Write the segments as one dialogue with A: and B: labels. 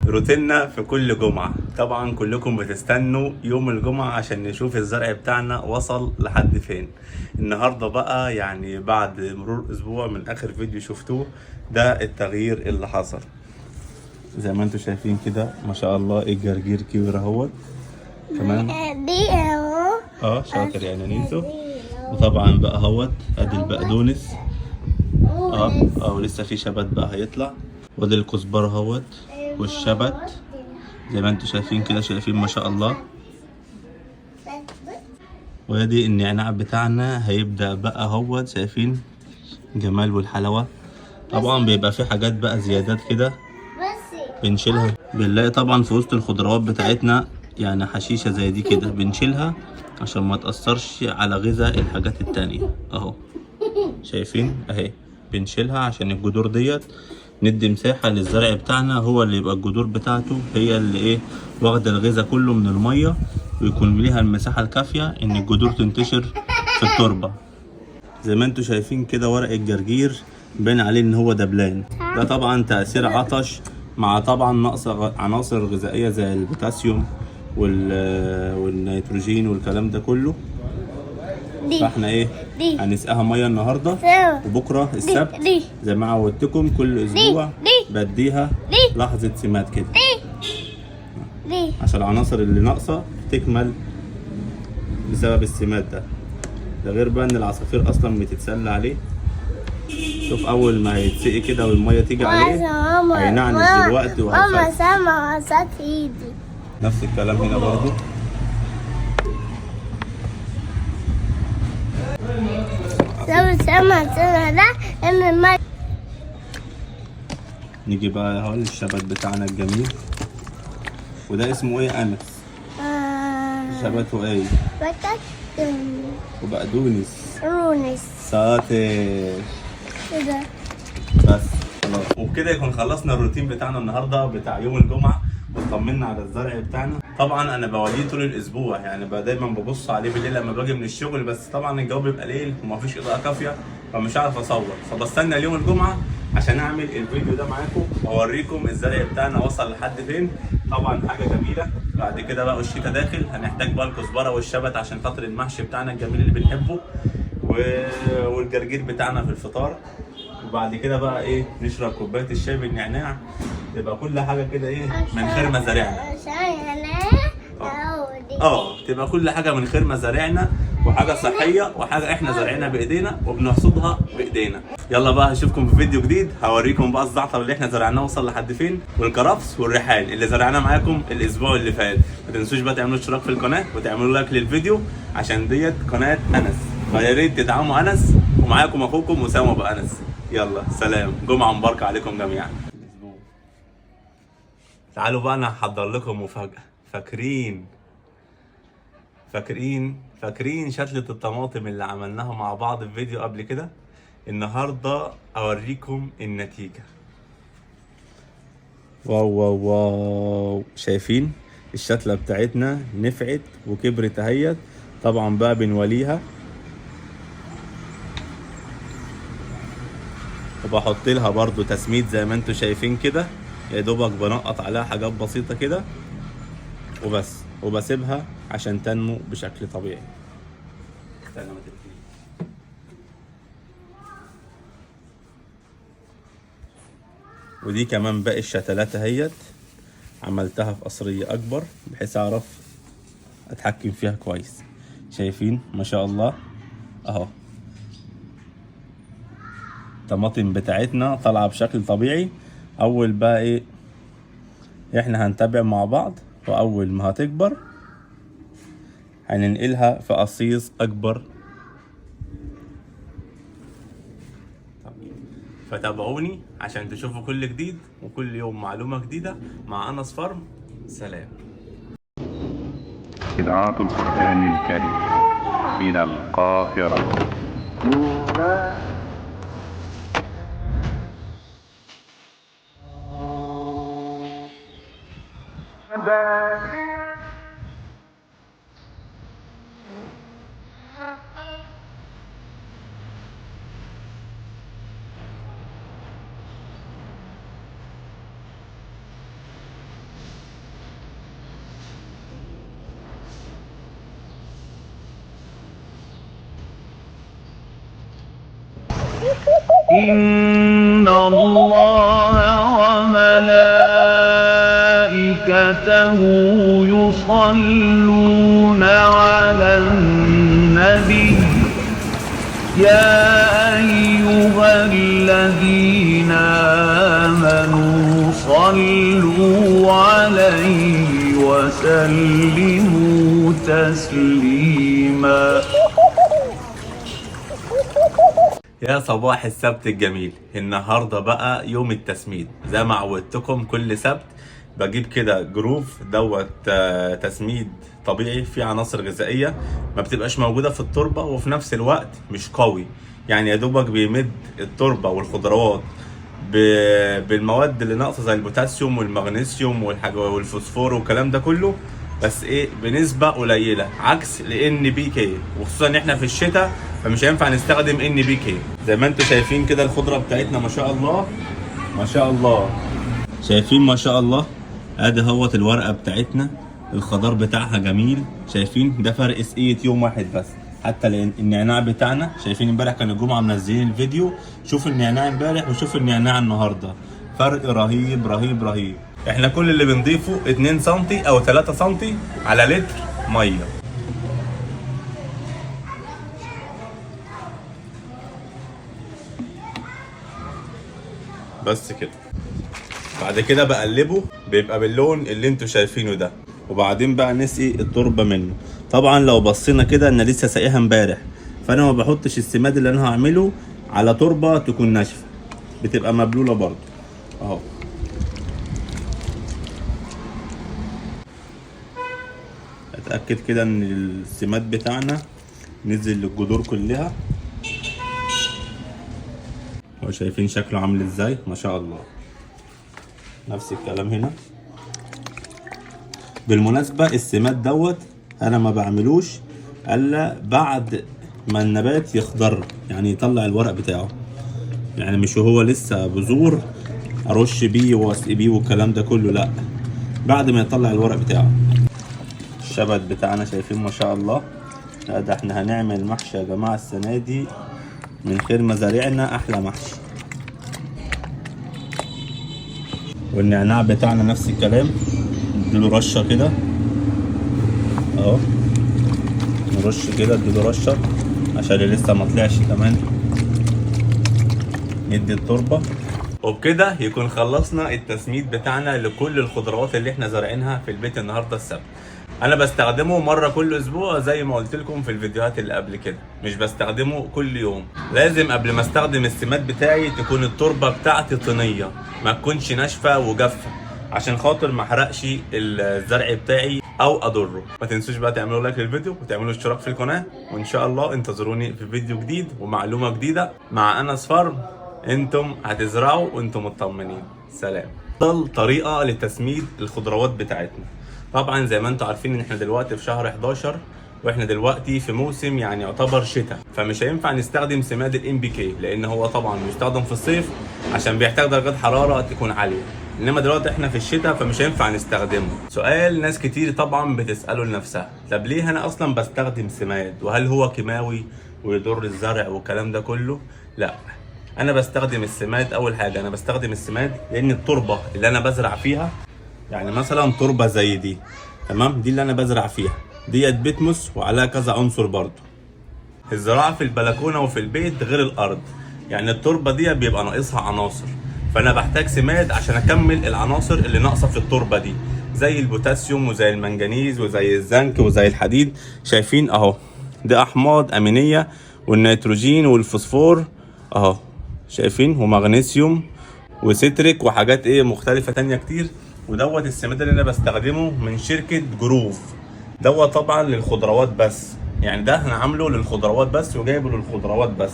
A: روتيننا في كل جمعة. طبعا كلكم بتستنوا يوم الجمعة عشان نشوف الزرع بتاعنا وصل لحد فين. النهاردة بقى يعني بعد مرور اسبوع من اخر فيديو شفتوه، ده التغيير اللي حصل. زي ما انتم شايفين كده ما شاء الله الجرجير كبير اهوت كمان.
B: دي اهو.
A: شاطر يا نانيتو. وطبعا بقى اهوت ادي البقدونس. ولسه في شبت بقى هيطلع. وادي الكزبرة اهوت والشبت زي ما انتم شايفين كده، شايفين ما شاء الله. وادي النعناع بتاعنا هيبدأ بقى اهوت، شايفين جمال والحلاوة. طبعا بيبقى في حاجات بقى زيادات كده بنشيلها. بنلاقي طبعا في وسط الخضروات بتاعتنا يعني حشيشة زي دي كده بنشيلها عشان ما تأثرش على غذاء الحاجات التانية اهو. شايفين اهي بنشيلها عشان الجذور ديت ندي مساحة للزرع بتاعنا، هو اللي يبقى الجذور بتاعته هي اللي واخدة الغذاء كله من المية، ويكون ليها المساحة الكافية ان الجذور تنتشر في التربة. زي ما انتوا شايفين كده ورق الجرجير باين عليه ان هو دبلان. ده طبعا تأثير عطش مع طبعا نقص عناصر غذائية زي البوتاسيوم والنيتروجين والكلام ده كله. فاحنا هنسقيها ميه النهارده وبكره السبت زي ما عودتكم كل اسبوع بديها لحظه سمات كده عشان العناصر اللي ناقصه تكمل بسبب السمات ده غير بقى ان العصافير اصلا بتتسلى عليه. شوف اول ما هيتسقي كده والميه تيجي عليه هينعنش دلوقتي
B: وهيفرق. ايدي
A: نفس الكلام هنا برضو. نيجي بقى اهو الشبت بتاعنا الجميل، وده اسمه ايه انس؟ شبته ايه؟ وبقدونس. ساتر
B: كده
A: بس خلاص. وبكده يكون خلصنا الروتين بتاعنا النهارده بتاع يوم الجمعه وطمنا على الزرع بتاعنا. طبعا انا بوليه طول الاسبوع، يعني دايما ببص عليه بالليل لما باجي من الشغل، بس طبعا الجو بيبقى ليل ومفيش اضاءه كافيه فمش عارف اصور، فبستنى اليوم الجمعه عشان اعمل الفيديو ده معاكم واوريكم الزرع بتاعنا وصل لحد فين. طبعا حاجه جميله. بعد كده بقى الشتاء داخل هنحتاج بقى الكزبره والشبت عشان خاطر المحشي بتاعنا الجميل اللي بنحبه والجرجير بتاعنا في الفطار. وبعد كده بقى نشرب كوبايه الشاي بالنعناع، تبقى كل حاجه كده من خير مزارعنا. تبقى كل حاجه من خير مزارعنا وحاجه صحيه وحاجه احنا زارعينها بايدينا وبنحصدها بايدينا. يلا بقى هشوفكم في فيديو جديد، هوريكم بقى الزعتر اللي احنا زرعناه وصل لحد فين، والكرفس والريحان اللي زرعناه معاكم الاسبوع اللي فات. ما تنسوش بقى تعملوا اشتراك في القناه وتعملوا لايك للفيديو عشان ديت قناه انس، فيا ريت تدعموا انس. ومعاكم اخوكم اسامه ابو انس. يلا سلام، جمعه مباركه عليكم جميعا. تعالوا بقى انا هحضر لكم مفاجاه. فاكرين شتلة الطماطم اللي عملناها مع بعض في فيديو قبل كده؟ النهارده اوريكم النتيجه. واو واو واو، شايفين الشتلة بتاعتنا نفعت وكبرت اهيت. طبعا بقى بنوليها وبحط لها برضو تسميد زي ما انتم شايفين كده، يا دوبك بنقط عليها حاجات بسيطه كده وبس، وبسيبها عشان تنمو بشكل طبيعي. ودي كمان باقي الشتلات اهيت عملتها في قصرية اكبر بحيث اعرف اتحكم فيها كويس. شايفين ما شاء الله اهو الطماطم بتاعتنا طالعة بشكل طبيعي. اول بقى احنا هنتابع مع بعض، واول ما هتكبر هننقلها في قصيص اكبر. فتابعوني عشان تشوفوا كل جديد وكل يوم معلومة جديدة مع أنس فارم. سلام.
C: إذاعة القرآن الكريم من القاهرة. إن الله وملائكته يصلون على النبي يا أيها الذين آمنوا صلوا عليه وسلموا تسليما.
A: يا صباح السبت الجميل. النهارده بقى يوم التسميد زي ما عودتكم كل سبت بجيب كده جروف تسميد طبيعي فيه عناصر غذائيه ما بتبقاش موجوده في التربه وفي نفس الوقت مش قوي، يعني يا دوبك بيمد التربه والخضروات بالمواد اللي ناقصه زي البوتاسيوم والمغنيسيوم والفوسفور والكلام ده كله، بس ايه بنسبه قليله عكس الان بي كي، وخصوصا ان احنا في الشتاء فمش هينفع نستخدم ان بي كي. زي ما انتم شايفين كده الخضره بتاعتنا ما شاء الله ما شاء الله، شايفين ما شاء الله. ادي اهوت الورقه بتاعتنا، الخضار بتاعها جميل، شايفين ده فرق سقيه يوم واحد بس. حتى النعناع بتاعنا شايفين امبارح كان الجمعه منزلين الفيديو، شوف النعناع امبارح وشوف النعناع النهارده، فرق رهيب رهيب رهيب. احنا كل اللي بنضيفه 2 سم او 3 سم على لتر ميه. بس كده. بعد كده بقلبه بيبقى باللون اللي انتوا شايفينه ده، وبعدين بقى نسقي التربه منه. طبعا لو بصينا كده انا لسه ساقيها امبارح، فانا ما بحطش السماد اللي انا هعمله على تربه تكون ناشفه، بتبقى مبلوله برضو اهو. اتاكد كده ان السماد بتاعنا نزل للجذور كلها، اهو شايفين شكله عامل ازاي ما شاء الله. نفس الكلام هنا. بالمناسبة السماد دوت انا ما بعملوش الا بعد ما النبات يخضر، يعني يطلع الورق بتاعه، يعني مش وهو لسه بذور ارش بيه واسقي بيه والكلام ده كله، لا، بعد ما يطلع الورق بتاعه. الشبت بتاعنا شايفين ما شاء الله. ده احنا هنعمل محشي يا جماعة السنة دي من خير مزارعنا، احلى محشي. والنعناع بتاعنا نفس الكلام، نديله رشه كده اهو، نرش كده نديله رشه عشان اللي لسه ما طلعش كمان ندي التربه. وبكده يكون خلصنا التسميد بتاعنا لكل الخضروات اللي احنا زارعينها في البيت النهارده السبت. انا بستخدمه مره كل اسبوع زي ما قلت لكم في الفيديوهات اللي قبل كده، مش بستخدمه كل يوم. لازم قبل ما استخدم السماد بتاعي تكون التربه بتاعتي طينيه، ما تكونش ناشفه وجافه، عشان خاطر ما احرقش الزرع بتاعي او اضره. ما تنسوش بقى تعملوا لايك للفيديو وتعملوا اشتراك في القناه، وان شاء الله انتظروني في فيديو جديد ومعلومه جديده مع انس فارم. انتم هتزرعوا وانتم مطمنين. سلام. افضل طريقه لتسميد الخضروات بتاعتنا، طبعا زي ما انتم عارفين ان احنا دلوقتي في شهر 11 واحنا دلوقتي في موسم يعني يعتبر شتاء، فمش هينفع نستخدم سماد الام بي كي لان هو طبعا بيستخدم في الصيف عشان بيحتاج درجات حراره تكون عاليه، انما دلوقتي احنا في الشتاء فمش هينفع نستخدمه. سؤال ناس كتير طبعا بتساله لنفسها، طب ليه انا اصلا بستخدم سماد وهل هو كيماوي ويضر الزرع والكلام ده كله؟ لا، انا بستخدم السماد. اول حاجه انا بستخدم السماد لان التربه اللي انا بزرع فيها، يعني مثلا تربه زي دي تمام، دي اللي انا بزرع فيها ديت بتمس وعليها كذا عنصر برضو. الزراعه في البلكونه وفي البيت غير الارض، يعني التربه دي بيبقى ناقصها عناصر، فانا بحتاج سماد عشان اكمل العناصر اللي ناقصه في التربه دي، زي البوتاسيوم وزي المنجنيز وزي الزنك وزي الحديد. شايفين اهو دي احماض امينيه، والنيتروجين والفوسفور اهو شايفين، ومغنيسيوم وستريك وحاجات ايه مختلفه تانية كتير. ودوت السماد اللي انا بستخدمه من شركه جروف، دوت طبعا للخضروات بس، يعني ده انا عامله للخضروات بس وجايبه للخضروات بس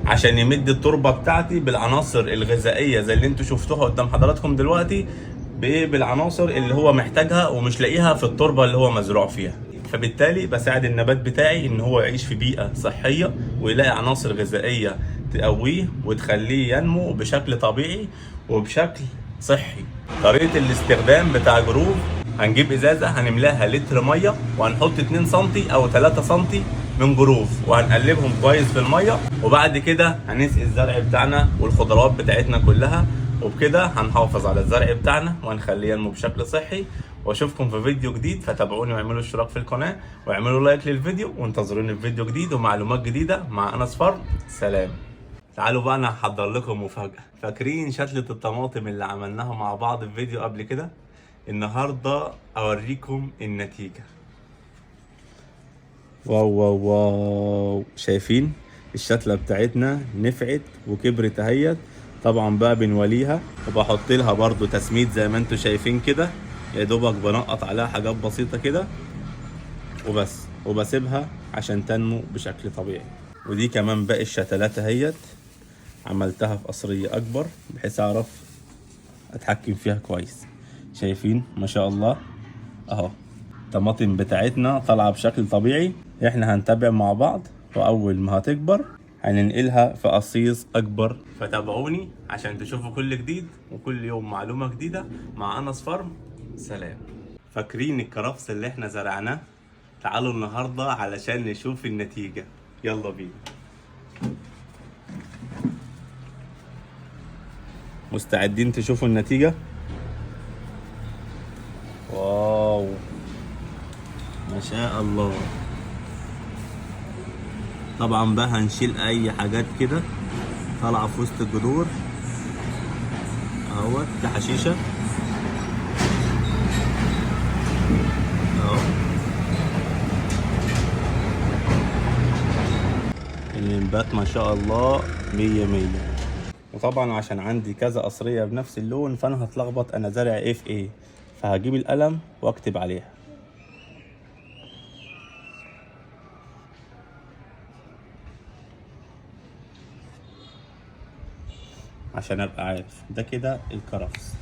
A: عشان يمد التربه بتاعتي بالعناصر الغذائيه زي اللي انتوا شفتوها قدام حضراتكم دلوقتي، بالعناصر اللي هو محتاجها ومش لاقيها في التربه اللي هو مزروع فيها. فبالتالي بساعد النبات بتاعي ان هو يعيش في بيئه صحيه ويلاقي عناصر غذائيه تقويه وتخليه ينمو بشكل طبيعي وبشكل صحي. طريقه الاستخدام بتاع جروف، هنجيب ازازه هنملاها لتر ميه وهنحط 2 سم او 3 سم من جروف، وهنقلبهم كويس في الميه، وبعد كده هنسقي الزرع بتاعنا والخضروات بتاعتنا كلها، وبكده هنحافظ على الزرع بتاعنا وهنخليه ينمو بشكل صحي. واشوفكم في فيديو جديد، فتابعوني واعملوا اشتراك في القناه واعملوا لايك للفيديو، وانتظروني في فيديو جديد ومعلومات جديده مع انس فارم. سلام. تعالوا بقى انا هحضر لكم مفاجاه. فاكرين شتله الطماطم اللي عملناها مع بعض في فيديو قبل كده؟ النهارده اوريكم النتيجه. واو واو واو، شايفين الشتله بتاعتنا نفعت وكبرت اهيت. طبعا بقى بنوليها وبحط لها برضو تسميد زي ما انتم شايفين كده، يا دوبك بنقط عليها حاجات بسيطه كده وبس، وبسيبها عشان تنمو بشكل طبيعي. ودي كمان باقي الشتلات اهيت، عملتها في قصريه اكبر بحيث اعرف اتحكم فيها كويس. شايفين ما شاء الله اهو الطماطم بتاعتنا طالعه بشكل طبيعي. احنا هنتابع مع بعض، واول ما هتكبر هننقلها في قصيص اكبر. فتابعوني عشان تشوفوا كل جديد وكل يوم معلومه جديده مع انس فارم. سلام. فاكرين الكرفس اللي احنا زرعناه؟ تعالوا النهارده علشان نشوف النتيجه. يلا بينا. مستعدين تشوفوا النتيجه؟ واو ما شاء الله. طبعا بقى هنشيل اي حاجات كده طالعه في وسط الجذور اهوت كحشيشه اهو. النبات ما شاء الله 100 100. وطبعا عشان عندي كذا قصريه بنفس اللون فانا هتلخبط انا زارع ايه في ايه، فهجيب القلم واكتب عليها. عشان ابقى عارف ده كده الكرفس.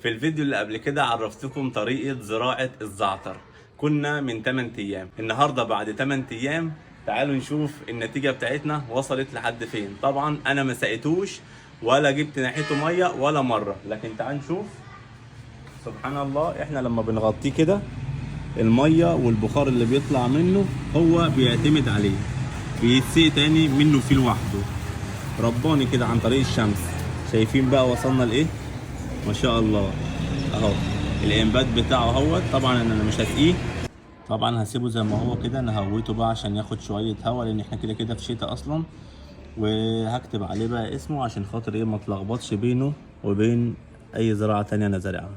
A: في الفيديو اللي قبل كده عرفتكم طريقة زراعة الزعتر، كنا من 8 ايام. النهاردة بعد 8 ايام تعالوا نشوف النتيجة بتاعتنا وصلت لحد فين. طبعا انا ما سقيتوش ولا جبت ناحيته مية ولا مرة، لكن تعالوا نشوف. سبحان الله، احنا لما بنغطيه كده المية والبخار اللي بيطلع منه هو بيعتمد عليه، بيتسقي تاني منه فيه لوحده رباني كده عن طريق الشمس. شايفين بقى وصلنا لايه؟ ما شاء الله اهو الانبات بتاعه اهوت. طبعا انا مش هسقيه، طبعا هسيبه زي ما هو كده. انا هويته بقى عشان ياخد شويه هوا لان احنا كده كده في شتاء اصلا. وهكتب عليه بقى اسمه عشان خاطر ايه ما اتلخبطش بينه وبين اي زراعه تانية انا زارعها.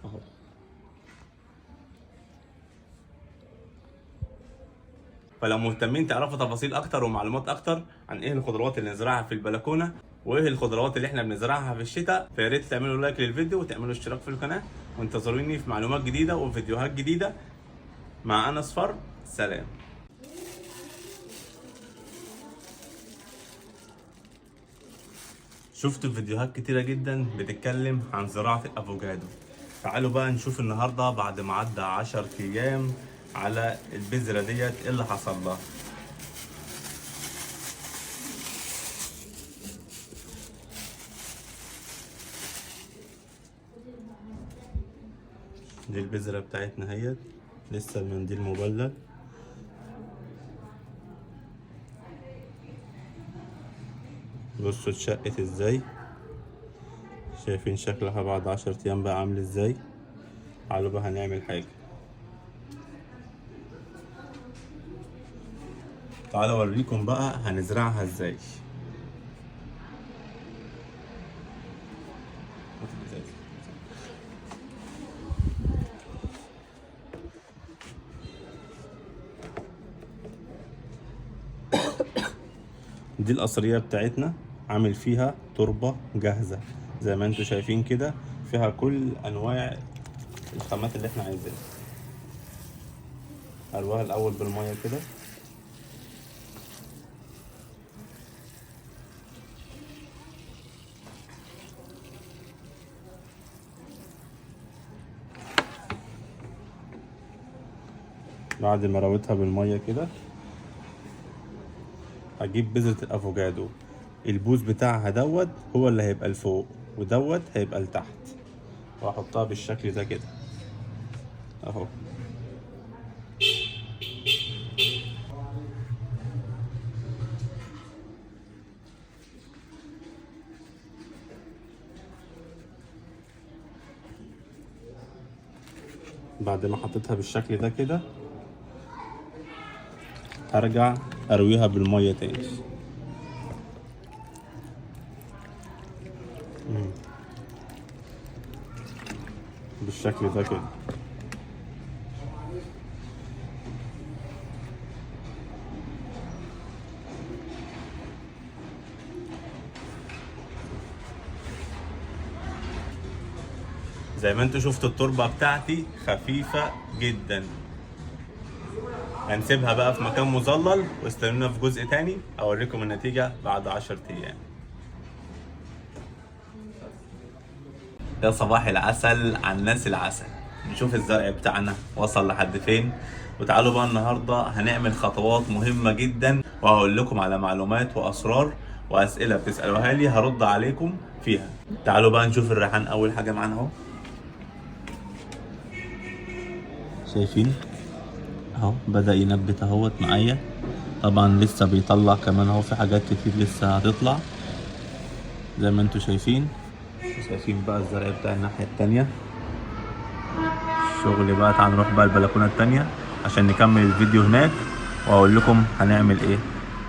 A: اهو فلو مهتمين تعرفوا تفاصيل اكتر ومعلومات اكتر عن ايه الخضروات اللي نزرعها في البلكونه وايه الخضروات اللي احنا بنزرعها في الشتاء، فيا ريت تعملوا لايك للفيديو وتعملوا اشتراك في القناه، وانتظروني في معلومات جديده وفيديوهات جديده مع انس فارم. سلام. شفتوا فيديوهات كتيره جدا بتتكلم عن زراعه الافوكادو. تعالوا بقى نشوف النهارده بعد ما عدى 10 ايام على البذرة ديت ايه اللي حصل لها. دي البذرة بتاعتنا اهيت، لسه المنديل مبلل. بصوا اتشقت ازاي، شايفين شكلها بعد 10 ايام بقى عامل ازاي. تعالوا بقى هنعمل حاجة. تعالوا اوريكم بقى هنزرعها ازاي. دي القصرية بتاعتنا، عامل فيها تربة جاهزة زي ما انتوا شايفين كده، فيها كل انواع الخامات اللي احنا عايزينها. هروها الاول بالمية كده. بعد ما رويتها بالمية كده هجيب بذرة الافوكادو، البوز بتاعها دوت هو اللي هيبقى لفوق ودوت هيبقى لتحت. واحطها بالشكل ده كده اهو. بعد ما حطيتها بالشكل ده كده هرجع ارويها بالميه تاني. بالشكل ده كده. زي ما انتوا شفتوا التربة بتاعتي خفيفة جدا. هنسيبها بقى في مكان مظلل واستنونا في جزء تاني اوريكم النتيجة بعد 10 ايام. يا صباح العسل على الناس العسل. نشوف الزرع بتاعنا وصل لحد فين، وتعالوا بقى النهاردة هنعمل خطوات مهمة جدا، وهقول لكم على معلومات واسرار واسئلة بتسألوها لي هرد عليكم فيها. تعالوا بقى نشوف الريحان. اول حاجة معانا اهو، شايفين اهو بدأ ينبت اهوت معايا. طبعا لسه بيطلع كمان اهو، في حاجات كتير لسه هتطلع زي ما انتوا شايفين. شايفين بقى الزرع بتاع الناحية التانية. الشغل بقى، تعال نروح بقى البلكونة التانية عشان نكمل الفيديو هناك واقول لكم هنعمل ايه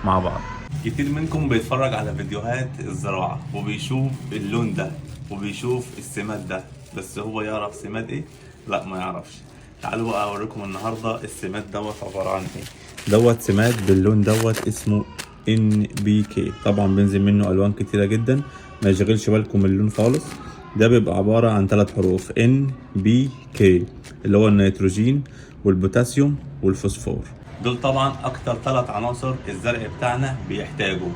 A: مع بعض. كتير منكم بيتفرج على فيديوهات الزراعة وبيشوف اللون ده وبيشوف السماد ده، بس هو يعرف سماد ايه؟ لا ما يعرفش. تعالوا بقى اوريكم النهارده السماد دوت عباره عن ايه. دوت سماد باللون دوت اسمه NPK. طبعا بينزل منه الوان كتيره جدا، ما يشغلش بالكم من اللون خالص. ده بيبقى عباره عن 3 حروف NPK اللي هو النيتروجين والبوتاسيوم والفوسفور. دول طبعا اكتر 3 عناصر الزرع بتاعنا بيحتاجوا.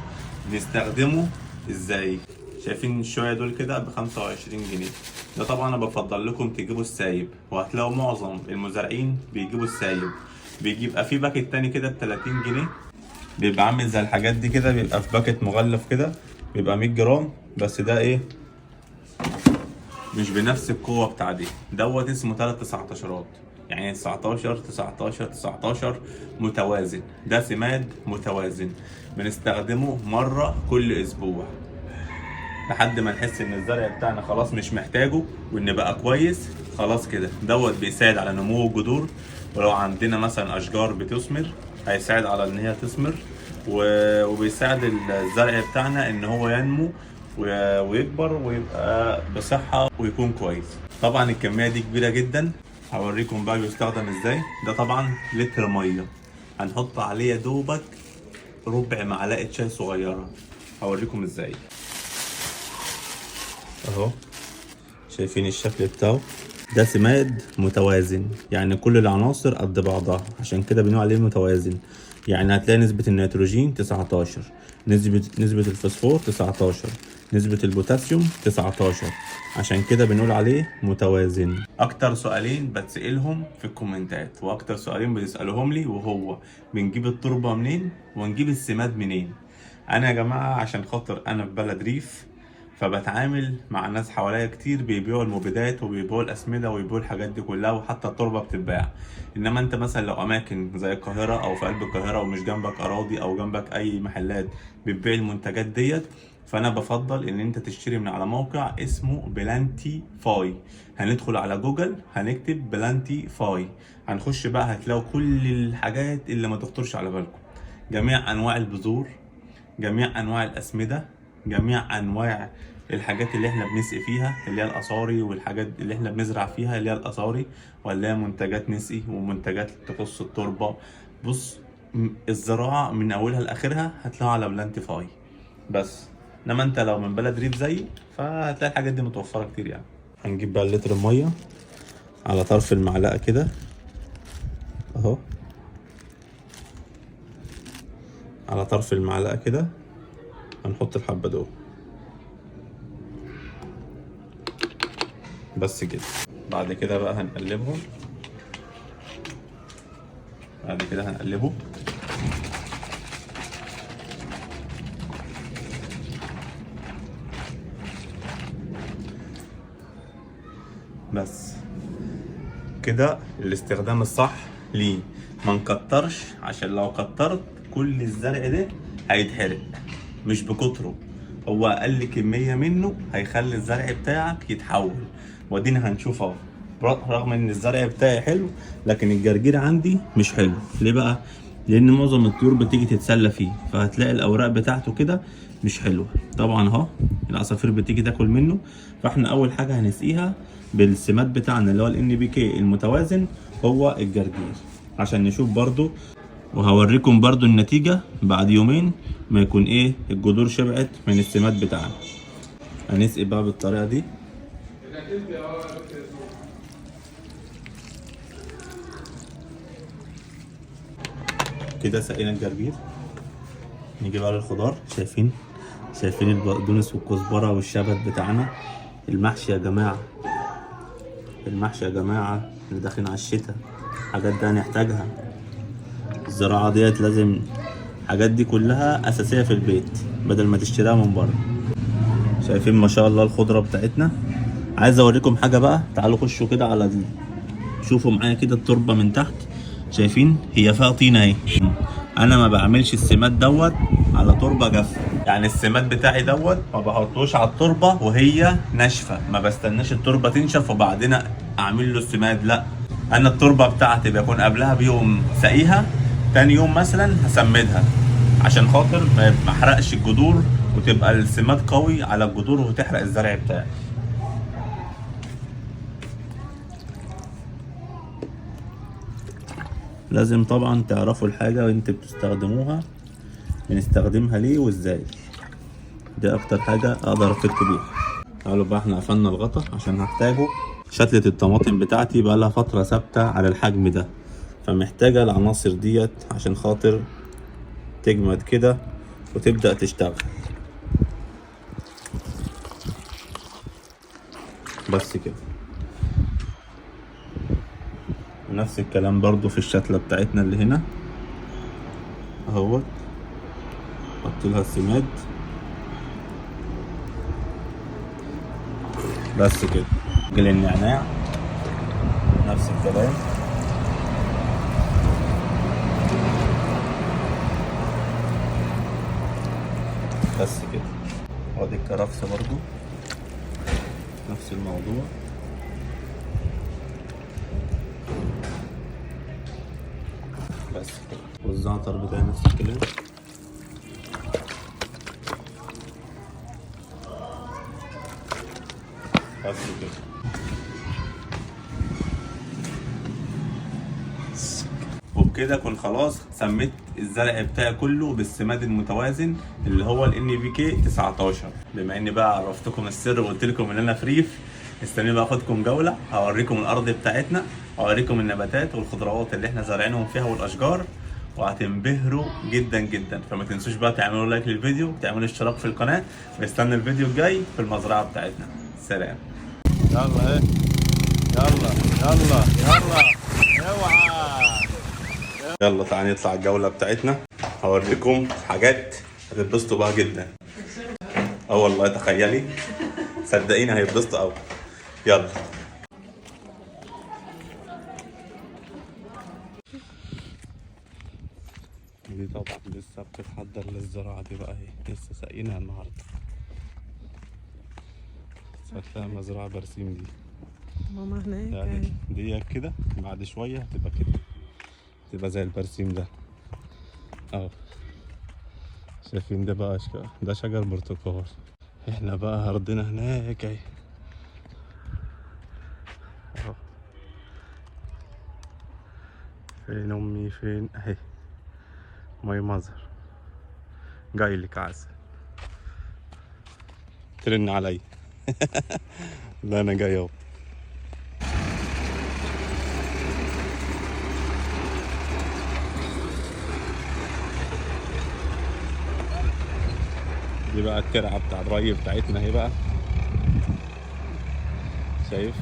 A: بنستخدمه ازاي؟ شايفين الشوية دول كده ب25 جنيه. ده طبعا انا بفضل لكم تجيبوا السايب، وهتلاقوا معظم المزارعين بيجيبوا السايب. بيبقى في باكت تاني كده ب30 جنيه، بيبقى عامل زي الحاجات دي كده، بيبقى في باكت مغلف كده، بيبقى 100 جرام بس. ده ايه؟ مش بنفس القوة بتاع دي. دوت اسمه 3 19، يعني 19 19 19 متوازن. ده سماد متوازن بنستخدمه مرة كل اسبوع لحد ما نحس ان الزرع بتاعنا خلاص مش محتاجه وان بقى كويس خلاص كده. دوت بيساعد على نمو الجذور، ولو عندنا مثلا اشجار بتثمر هيساعد على ان هي تثمر، وبيساعد الزرع بتاعنا ان هو ينمو ويكبر ويبقى بصحة ويكون كويس. طبعا الكمية دي كبيرة جدا، هوريكم بقى بيستخدم ازاي. ده طبعا لتر مية، هنحط عليه يا دوبك ربع معلقة شاي صغيرة. هوريكم ازاي اهو. شايفين الشكل بتاعه؟ ده سماد متوازن، يعني كل العناصر قد بعضها، عشان كده بنقول عليه متوازن. يعني هتلاقي نسبة النيتروجين 19، نسبة الفوسفور 19، نسبة البوتاسيوم 19، عشان كده بنقول عليه متوازن. اكتر سؤالين بتسألهم في الكومنتات واكتر سؤالين بتسألوهم لي، وهو بنجيب التربة منين ونجيب السماد منين. انا يا جماعة عشان خاطر انا في بلد ريف، فبتعامل مع ناس حواليا كتير بيبيعوا المبيدات وبيبيعوا الاسمده وبيبيعوا الحاجات دي كلها، وحتى التربه بتتباع. انما انت مثلا لو اماكن زي القاهره او في قلب القاهره ومش جنبك اراضي او جنبك اي محلات بتبيع المنتجات ديت، فانا بفضل ان انت تشتري من على موقع اسمه بلانتي فاي. هندخل على جوجل هنكتب بلانتي فاي، هنخش بقى هتلاقوا كل الحاجات اللي ما تخطرش على بالكم. جميع انواع البذور، جميع انواع الاسمده، جميع انواع الحاجات اللي احنا بنسقي فيها اللي هي الاصاري، والحاجات اللي احنا بنزرع فيها اللي هي الاصاري، ولا هي منتجات نسقي ومنتجات تخص التربه. بص، الزراعه من اولها لاخرها هتلاقوها على بلانتي فاي بس. انما انت لو من بلد ريف زيي فهتلاقي الحاجات دي متوفره كتير يعني. هنجيب بقى اللتر الميه على طرف المعلقه كده اهو، على طرف المعلقه كده هنحط الحبه دول بس كده. بعد كده بقى هنقلبهم، بعد كده هنقلبه بس كده الاستخدام الصح ليه. ما نكترش، عشان لو كترت كل الزرع ده هيتحرق، مش بكتره. هو اقل كميه منه هيخلي الزرع بتاعك يتحول، ودينا هنشوف اهو. رغم ان الزرع بتاعي حلو، لكن الجرجير عندي مش حلو. ليه بقى؟ لان معظم الطيور بتيجي تتسلى فيه، فهتلاقي الاوراق بتاعته كده مش حلوه. طبعا اهو العصافير بتيجي تاكل منه. فاحنا اول حاجه هنسقيها بالسماد بتاعنا اللي هو NPK المتوازن، هو الجرجير، عشان نشوف برضو. وهوريكم برضو النتيجه بعد يومين ما يكون ايه الجذور شبعت من السماد بتاعنا. هنسقي بقى بالطريقه دي. كده سقينا الجرجير. نيجي بقى للخضار. شايفين البقدونس والكزبره والشبت بتاعنا. المحشي يا جماعه، المحشي يا جماعه اللي داخلين على الشتاء، الحاجات دي هنحتاجها. الزراعه ديت لازم، الحاجات دي كلها اساسيه في البيت بدل ما تشتريها من بره. شايفين ما شاء الله الخضره بتاعتنا. عايز اوريكم حاجه بقى، تعالوا خشوا كده على دي، شوفوا معايا كده التربه من تحت. شايفين هي فيها طينه اهي. انا ما بعملش السماد دوت على تربه جافه، يعني السماد بتاعي دوت ما بحطوش على التربه وهي ناشفه، ما بستناش التربه تنشف وبعدين اعمل له السماد. لا، انا التربه بتاعتي بيكون قبلها بيوم سقيها، تاني يوم مثلا هسمدها عشان خاطر ما احرقش الجذور، وتبقى السماد قوي على الجذور وتحرق الزرع بتاعي. لازم طبعا تعرفوا الحاجة وانت بتستخدموها بنستخدمها ليه وازاي. دي اكتر حاجة اقدر افيدكم بيها. تعالوا بقى، احنا قفلنا الغطا عشان هحتاجه. شتلة الطماطم بتاعتي بقى لها فترة ثابتة على الحجم ده، فمحتاجة العناصر ديت عشان خاطر تجمد كده وتبدأ تشتغل. بس كده. ونفس الكلام برضو في الشتلة بتاعتنا اللي هنا اهوت، حط لها السماد بس كده. جل النعناع نفس الكلام. بس كده. وادي الكرفس برضو نفس الموضوع. بس كده. والزعتر بتاعي نفس الكلام. بس كده. وبكده اكون خلاص سميت الزرع بتاعي كله بالسماد المتوازن اللي هو NPK 19. بما اني بقى عرفتكم السر وقلت لكم ان انا فريف، استنوني بقى اخدكم جوله، هوريكم الارض بتاعتنا، هوريكم النباتات والخضروات اللي احنا زارعينهم فيها والاشجار، وهتنبهروا جدا جدا. فما تنسوش بقى تعملوا لايك للفيديو وتعملوا اشتراك في القناه، واستنى الفيديو الجاي في المزرعه بتاعتنا. سلام.
D: يلا ايه، يلا يلا يلا اوعى.
A: يلا تعالى نطلع الجوله بتاعتنا، هوريكم حاجات هتتبسطوا بها جدا. اه والله تخيلي، صدقيني هيتبسطوا قوي. يلا. دي طبعا لسه بتتحضر للزراعة دي بقى، اهي لسه ساقينها النهارده. هتلاقي مزرعة برسيم دي.
E: ماما هناك
A: يعني دي كده بعد شوية هتبقى كده، تبقى زي البرسيم ده اهو. شايفين ده بقى ده شجر برتقال. احنا بقى ارضنا هناك اهي اهو. فين امي؟ فين اهي ماي مازر جايلك عسل. ترن علي. لا انا جاي اهو. دي بقى الترعه بتاع الري بتاعتنا اهي بقى، شايف؟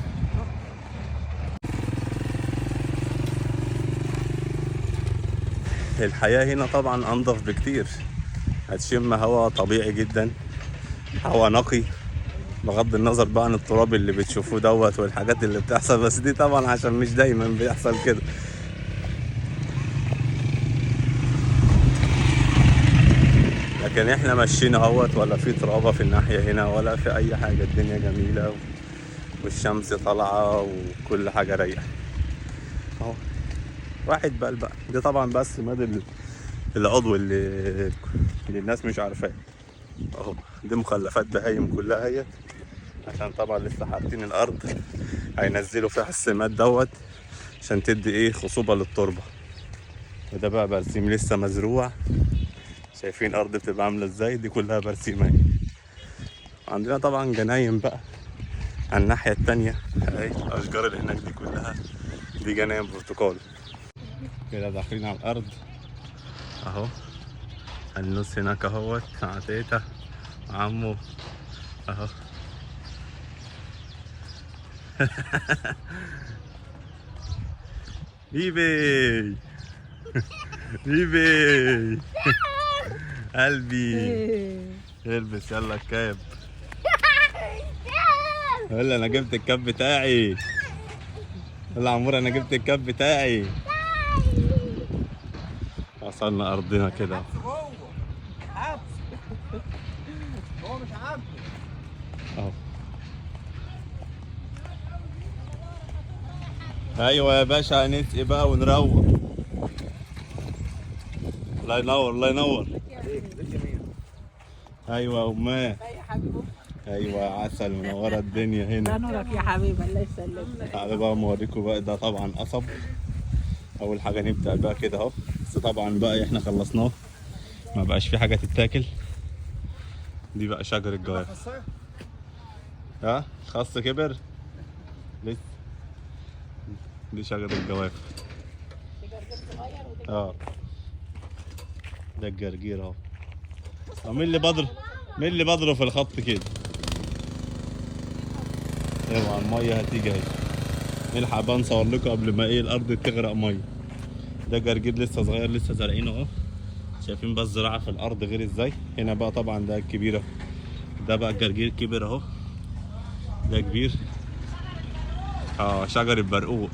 A: الحياة هنا طبعا انضف بكتير، هتشم هوا طبيعي جدا، هوا نقي، بغض النظر بقى عن التراب اللي بتشوفوه دوت والحاجات اللي بتحصل، بس دي طبعا عشان مش دايما بيحصل كده. لكن احنا ماشيين اهوت ولا في ترابه في الناحيه هنا ولا في اي حاجه، الدنيا جميله والشمس طالعه وكل حاجه رايقه اهو. واحد بقى دي طبعا بس ماد العضو اللي الناس مش عارفاه اهو. دي مخلفات بهايم كلها هي، عشان طبعا لسه حاطين الارض هينزلوا فيها السماد دوت عشان تدي ايه خصوبه للتربه. وده بقى برسيم لسه مزروع، شايفين الارض بتبقى عامله ازاي، دي كلها برسيم اهي. عندنا طبعا جناين بقى على الناحيه التانيه اهي، الاشجار اللي هناك دي كلها دي جناين برتقال. كده داخلين على الارض اهو. النص هناك اهوت مع تيتا عمو اهو. بيبي بيبي قلبي البس يلا الكاب. يلا انا جبت الكاب بتاعي. يلا عمور انا جبت الكاب بتاعي. وصلنا ارضنا كده.
D: هو مش عبد
A: اهو. ايوه يا باشا هنسقي بقى ونروق. الله ينور الله ينور. ايوه يا اماه. ايوه عسل منوره الدنيا هنا.
E: الله ينورك يا حبيبي الله يسلمك.
A: تعالوا بقى اوريكم بقى. ده طبعا قصب. اول حاجه نبدا بقى كده اهو، بس طبعا بقى احنا خلصناه ما بقاش في حاجه تتاكل. دي بقى شجر الجوافه. ها الخس كبر لسه. دي شجر الجوافه. ده الجرجير اهو. مين اللي بضرب في الخط كده؟ اوعى الميه هتيجي اهي. نلحق بقى نصور لكم قبل ما ايه الارض تغرق ميه. ده جرجير لسه صغير لسه زارعينه اهو. شايفين بقى الزراعه في الارض غير ازاي. هنا بقى طبعا ده الكبير اهو. ده بقى الجرجير كبير اهو. ده كبير. شجره برقوق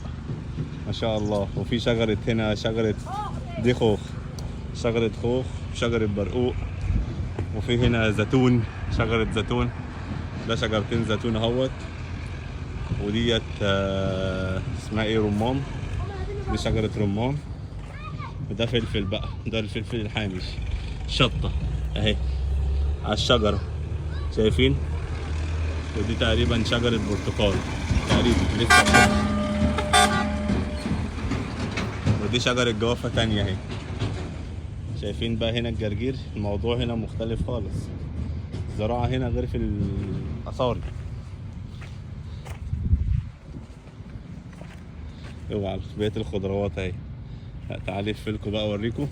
A: ما شاء الله. وفي شجره هنا شجره دي خوخ، شجره خوخ وشجره برقوق. وفي هنا زيتون، شجره زيتون. ده شجرتين زيتون اهوت. وديت اسمها ايه رمان. دي شجره رمان. وده فلفل بقى، ده الفلفل الحامش شطه اهي على الشجره شايفين. ودي تقريبا شجره برتقال تقريبا لسه. ودي شجره جوافه تانية اهي. شايفين بقى هنا الجرجير. الموضوع هنا مختلف خالص. الزراعه هنا غير في الاثار. اوعى بقيه الخضروات اهي. تعالي الفلكو بقى اوريكم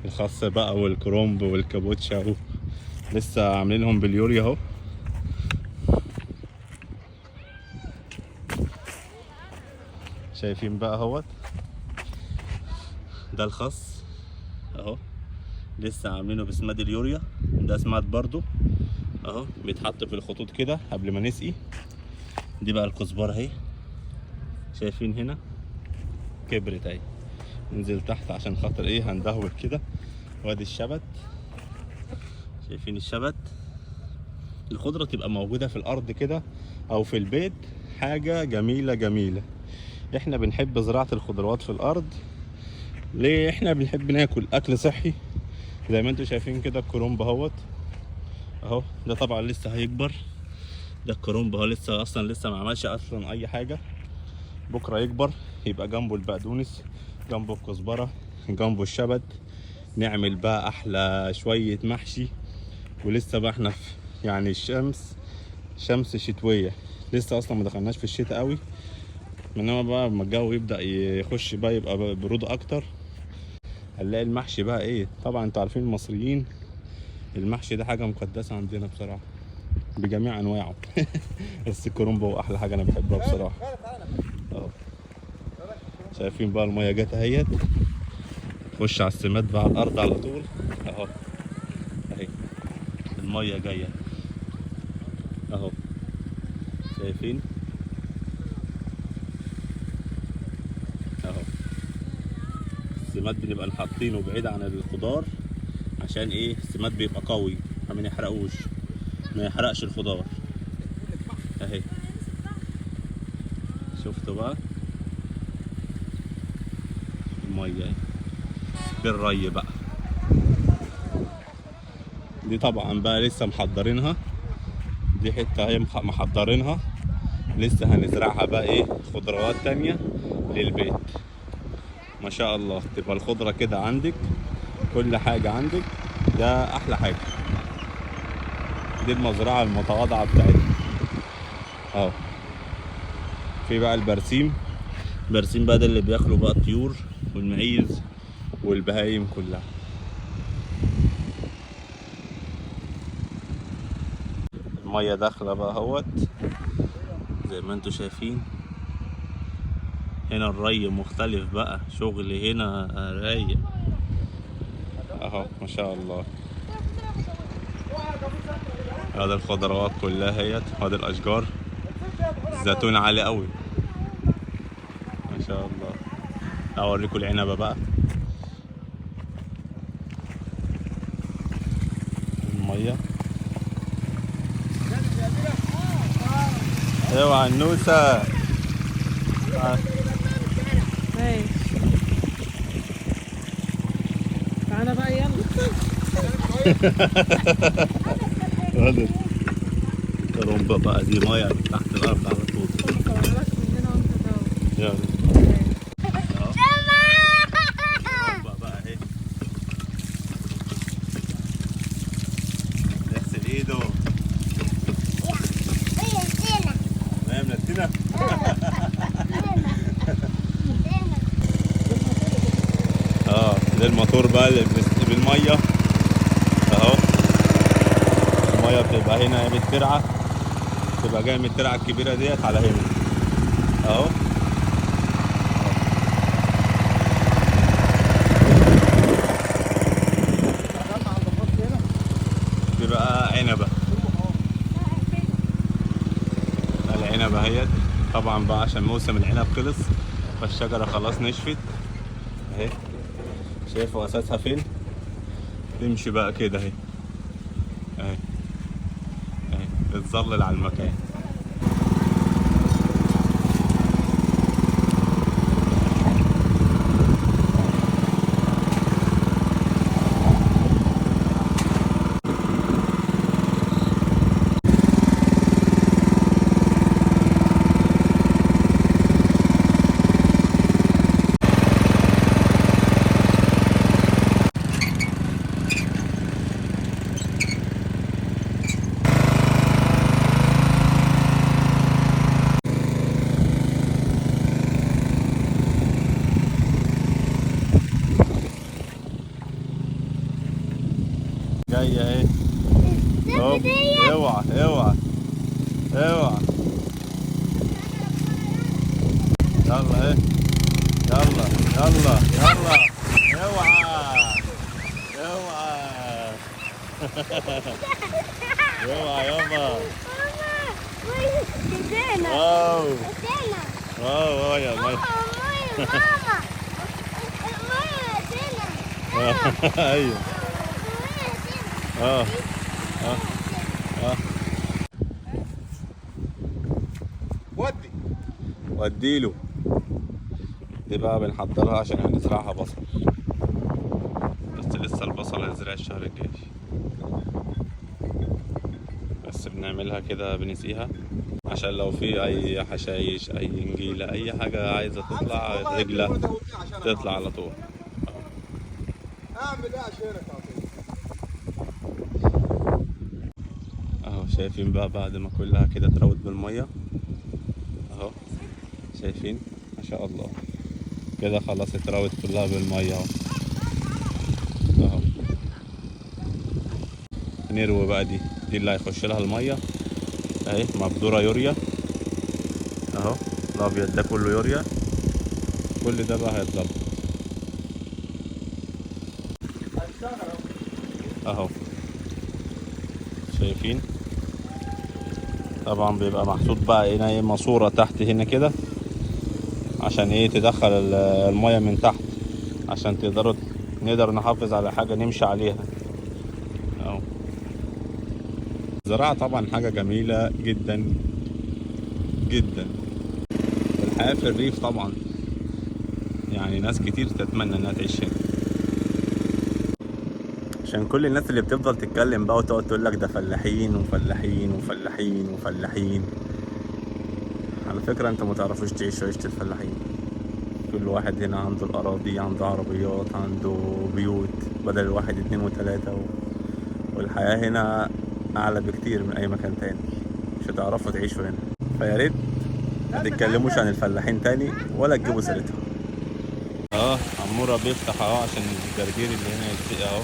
A: الخس بقى والكرومب والكابوتشا اهو. لسه عاملينهم باليوريا اهو. شايفين بقى اهوت. ده الخس اهو لسه عاملينه بسماد اليوريا. ده سماد برضو اهو بيتحط في الخطوط كده قبل ما نسقي. دي بقى الكزبره اهي. شايفين هنا كبرت اهي. ننزل تحت عشان خاطر ايه هندهور كده. وادي الشبت. شايفين الشبت. الخضره تبقى موجوده في الارض كده او في البيت حاجه جميله جميله. احنا بنحب زراعه الخضروات في الارض ليه؟ احنا بنحب ناكل اكل صحي زي ما انتم شايفين كده. الكرنب اهوت اهو. ده طبعا لسه هيكبر. ده الكرنب اهو لسه اصلا لسه ما عملش اصلا اي حاجه. بكره يكبر يبقى جنبه البقدونس، جنبه الكزبره، جنبه الشبت. نعمل بقى احلى شويه محشي. ولسه بقى احنا في يعني الشمس شمس شتويه لسه اصلا ما دخلناش في الشتاء قوي. انما بقى لما الجو يبدا يخش بقى يبقى بروده اكتر هنلاقي المحشي بقى ايه. طبعا انتوا عارفين المصريين المحشي ده حاجه مقدسه عندنا بصراحه بجميع انواعه. بس الكرنب هو احلى حاجه انا بحبها بصراحه اهو. شايفين بقى الميه جت اهيت تخش على السماد بقى على الارض على طول اهو. اهي الميه جايه اهو. شايفين اهو. السماد بنبقى حاطينه بعيد عن الخضار عشان ايه؟ السماد بيبقى قوي ما يحرقوش، ما يحرقش الخضار اهي. شفتوا بقى الميه اهي بالري بقى. دي طبعا بقى لسه محضرينها، دي حته هي محضرينها لسه هنزرعها بقى ايه خضروات تانية للبيت. ما شاء الله تبقى الخضره كده عندك، كل حاجه عندك، ده احلى حاجه. دي المزرعه المتواضعه بتاعتنا اهو. في بقى البرسيم، برسيم بقى ده اللي بياكلوا بقى الطيور والمعيز والبهايم كلها. الميه داخله بقى اهوت زي ما انتوا شايفين. هنا الري مختلف بقى، شغل هنا رايق اهو ما شاء الله. هذا الخضروات كلها هيت، هذا الاشجار. الزيتون عالي قوي ما شاء الله. اوريكم العنبه بقى. الميه اوعى النوسه.
E: ماشي تعالى بقى يلا.
A: هذا الرمبة بقى دي ميه من تحت الارض على طول.
E: مصورلكش من هنا وانت جوه.
A: يلا الرمبة بقى اهي. يغسل ايده. ما منتنة. ده الموتور بقى اللي بالميه اهو. الميه بتبقى هنا بالترعه، بتبقى جايه من الترعه الكبيره ديت على هنا اهو. دي بقى عنبه، العنبه اهيت. طبعا بقى عشان موسم العنب خلص فالشجره خلاص نشفت اهي. شايفوا اساسها فين؟ تمشي بقى كده اهي اهي اهي بتظلل على المكان. جاية اهي. هوب اوعى اوعى اوعى. يلا اهي يلا يلا يلا اوعى اوعى اوعى يابا. واو واو يا ماي. ايوه وديله. دي بقى بنحضرها عشان هنزرعها بصل، بس لسه البصل هيزرع الشهر الجاي. بس بنعملها كده بنسقيها عشان لو في اي حشايش اي نجيله اي حاجه عايزه تطلع رجله تطلع على طول.
D: اعمل ايه عشانك
A: اهو. شايفين بقى بعد ما كلها كده اتروت بالميه اهو. شايفين ما شاء الله كده خلاص اتروت كلها بالميه اهو اهو. نروي بقى دي اللي هيخش لها الميه اهي، مبذوره يوريا اهو. الابيض ده كله يوريا، كل ده بقى هيتظبط اهو. شايفين طبعا بيبقى محطوط بقى هنا ايه ماسورة تحت هنا كده، عشان ايه تدخل المية من تحت، عشان نقدر نحافظ على حاجة نمشي عليها اهو. الزراعة طبعا حاجة جميلة جدا جدا. الحياة في الريف طبعا يعني ناس كتير تتمنى انها تعيش هنا، عشان كل الناس اللي بتفضل تتكلم بقى وتقعد تقول لك ده فلاحين وفلاحين وفلاحين وفلاحين. على فكرة انت متعرفوش تعيشوا عيشة الفلاحين. كل واحد هنا عنده الأراضي، عنده عربيات، عنده بيوت، بدل الواحد 2 و3 والحياة هنا أعلى بكتير من أي مكان تاني. مش هتعرفوا تعيشوا هنا، فيا ريت ما تتكلموش عن الفلاحين تاني ولا تجيبوا سيرتهم. عمورة بيفتح اهو عشان الجرجير اللي هنا يلتقي اهو.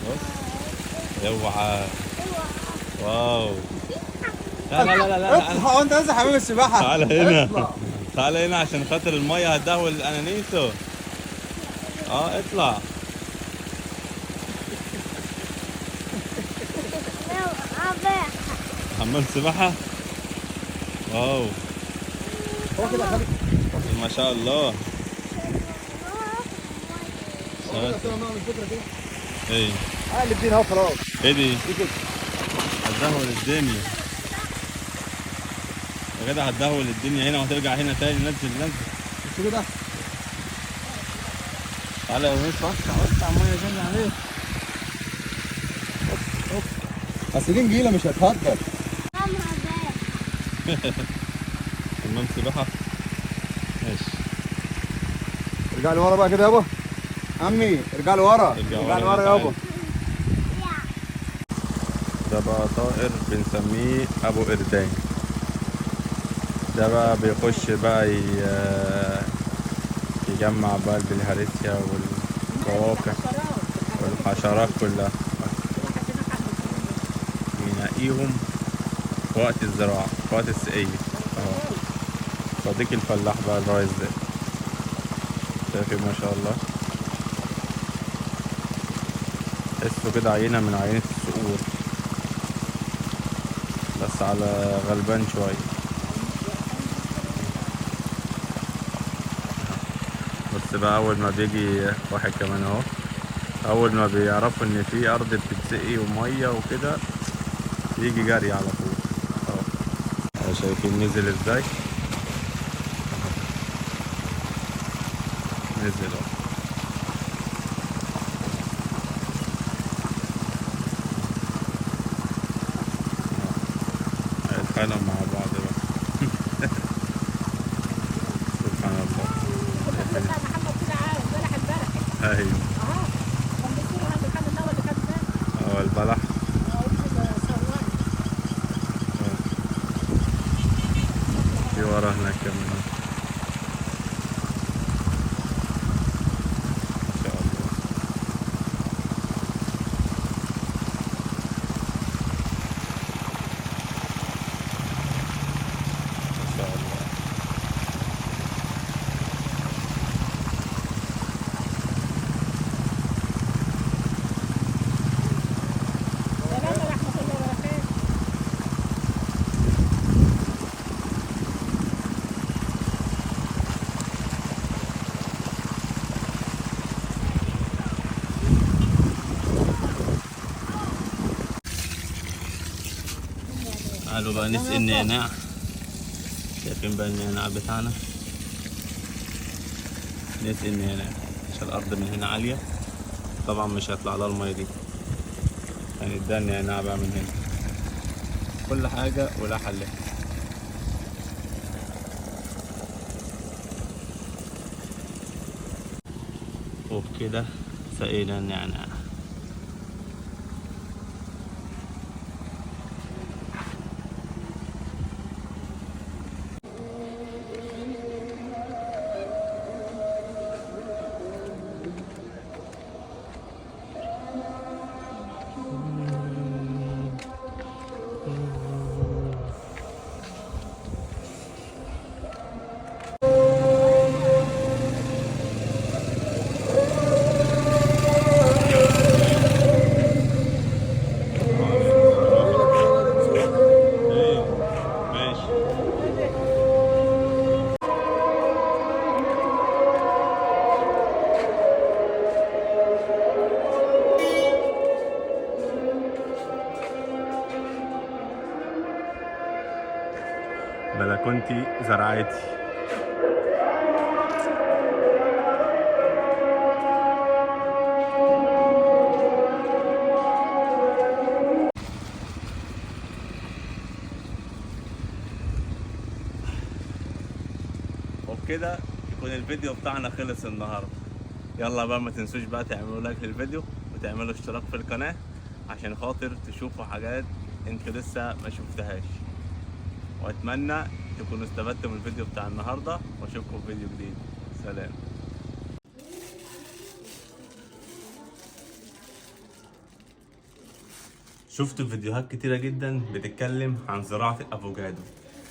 A: بص اوعى. واو. لا لا لا لا
D: اطلع وانت لسه حمام السباحه.
A: تعالى هنا. تعالى هنا عشان خاطر المية هتدهول الانانيسو. اطلع. حمام سباحة. واو ما شاء الله. ايه
D: اللي بدينا اهو خلاص.
A: ايه دي؟ هتدهول الدنيا يا جدع، هتدهول الدنيا هنا وهترجع هنا تاني. نزل
D: شو كده؟
A: تعالى يا ونيس وسع الميه جايه عليك.
D: اصل دي نجيله مش هتهدر.
A: حمام سباحه ماشي.
D: ارجع لورا بقى كده يابا. عمي ارجع لورا. ارجع لورا يابا.
A: ده بقى طائر بنسميه ابو قردان. ده بقى بيخش بقى يجمع بقى البلهارسيا والقواقع والحشرات كلها، ينقيهم في وقت الزراعة، في وقت السقية اهو. صديق الفلاح بقى الرايز ده، شايفين ما شاء الله. تحسوا كده عينة من عينة الصقور، بس على غلبان شوية. بس بقى أول ما بيجي واحد كمان اهو، أول ما بيعرفوا إن في أرض بتتسقي ومية وكده يجي جري على طول اهو. شايفين نزل ازاي؟ نزل اهو. هيتخانقوا مع بعض بقى. سبحان الله. ايوه البلح. في ورا هناك كمان ما شاء الله. ما شاء الله. تعالوا بقى نسقي النعناع. شايفين بقى النعناع بتاعنا؟ نسقي النعناع عشان الأرض من هنا عالية، طبعا مش هيطلع لها المية دي، يعني ده النعناع بقى من هنا. كل حاجة ولا حلها. وبكده سقينا النعناع. بلكونتي زرعتي. وبكده يكون الفيديو بتاعنا خلص النهارده. يلا بقى ما تنسوش بقى تعملوا لايك للفيديو وتعملوا اشتراك في القناة عشان خاطر تشوفوا حاجات انتوا لسه ما شفتهاش. واتمنى تكونوا استفدتوا من الفيديو بتاع النهارده واشوفكم في فيديو جديد. سلام. شفتوا فيديوهات كتيرة جدا بتتكلم عن زراعة الافوكادو.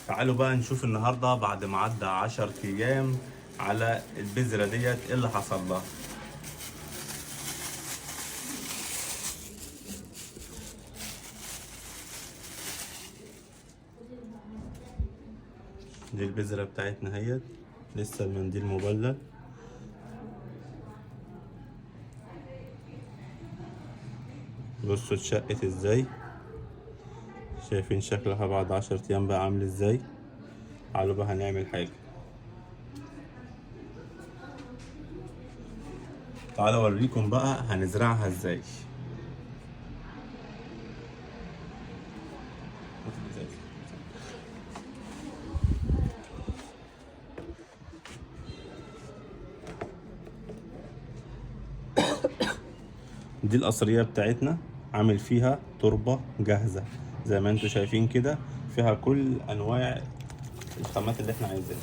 A: تعالوا بقى نشوف النهارده بعد ما عدى 10 ايام على البذرة ديت ايه اللي حصل لها. دي البذرة بتاعتنا اهيت، لسه المنديل مبلل. بصوا اتشقت ازاي، شايفين شكلها بعد 10 ايام بقى عامل ازاي. تعالوا بقى هنعمل حاجة، تعالوا اوريكم بقى هنزرعها ازاي. دي القصرية بتاعتنا، عامل فيها تربة جاهزة زي ما انتوا شايفين كده، فيها كل انواع الخامات اللي احنا عايزينها.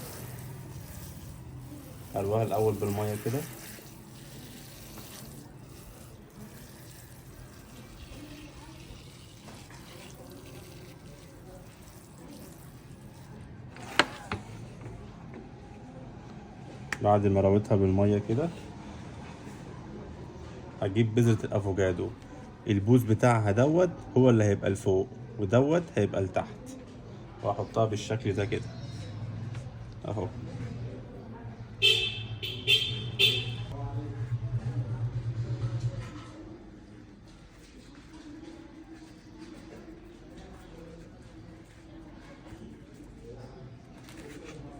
A: اروها الاول بالمية كده، بعد ما رويتها بالمية كده هجيب بذرة الافوكادو، البوز بتاعها دوت هو اللي هيبقى لفوق ودوت هيبقى لتحت، واحطها بالشكل ده كده اهو.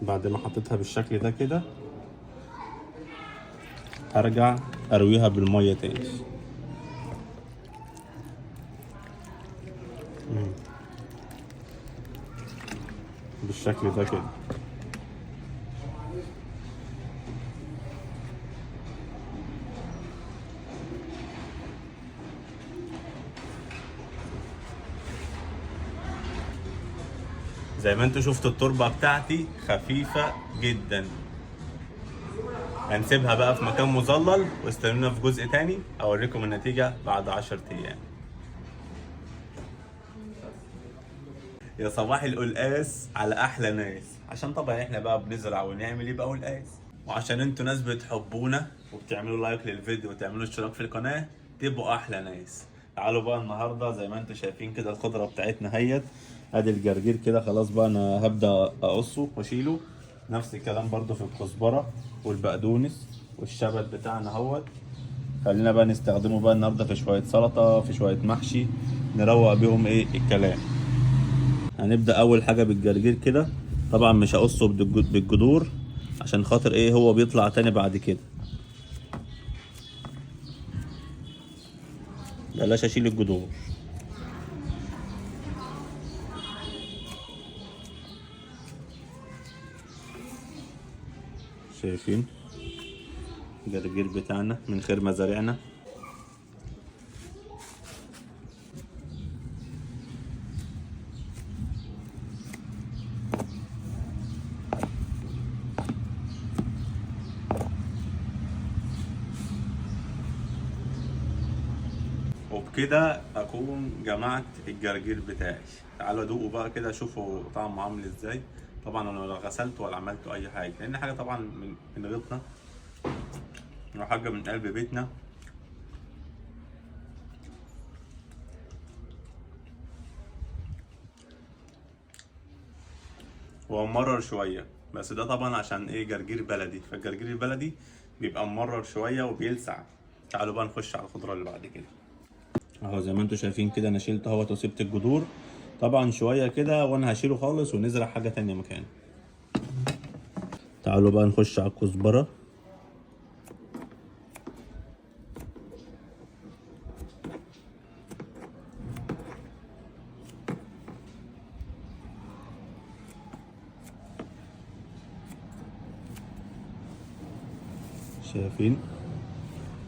A: بعد ما حطيتها بالشكل ده كده هرجع ارويها بالمية تاني. بالشكل ده كده. زي ما انتوا شفتوا التربة بتاعتي خفيفة جدا. هنسيبها بقى في مكان مظلل واستنونا في جزء تاني اوريكم النتيجة بعد 10 ايام. يا صباح القلقاس على احلى ناس، عشان طبعا احنا بقى بنزرع ونعمل يبقى قلقاس، وعشان انتوا ناس بتحبونا وبتعملوا لايك للفيديو وتعملوا اشتراك في القناة تبقوا احلى ناس. تعالوا بقى النهارده زي ما انتوا شايفين كده الخضرة بتاعتنا هيت، ادي الجرجير كده خلاص بقى انا هبدأ اقصه واشيله. نفس الكلام برضو في الكزبرة والبقدونس والشبت بتاعنا اهوت. خلينا بقى نستخدمه بقى النهارده في شوية سلطة، في شوية محشي نروق بيهم ايه الكلام. هنبدأ اول حاجة بالجرجير كده، طبعا مش هقصه بالجذور عشان خاطر ايه هو بيطلع تاني بعد كده. بلاش اشيل الجذور. شايفين الجرجير بتاعنا من خير مزارعنا. وبكده اكون جمعت الجرجير بتاعي. تعالوا دوقوا بقى كده شوفوا طعمه عامل ازاي. طبعا انا ولا غسلت ولا عملت اي حاجه، لان حاجه طبعا من غيطنا وحاجه من قلب بيتنا. هو ممرر شويه بس ده طبعا عشان ايه جرجير بلدي، فالجرجير البلدي بيبقى ممرر شويه وبيلسع. تعالوا بقى نخش على الخضره اللي بعد كده. اهو زي ما انتم شايفين كده انا شلت اهوت وسبت الجذور. طبعا شوية كده وانا هشيله خالص ونزرع حاجة تانية مكانه. تعالوا بقى نخش على الكزبرة.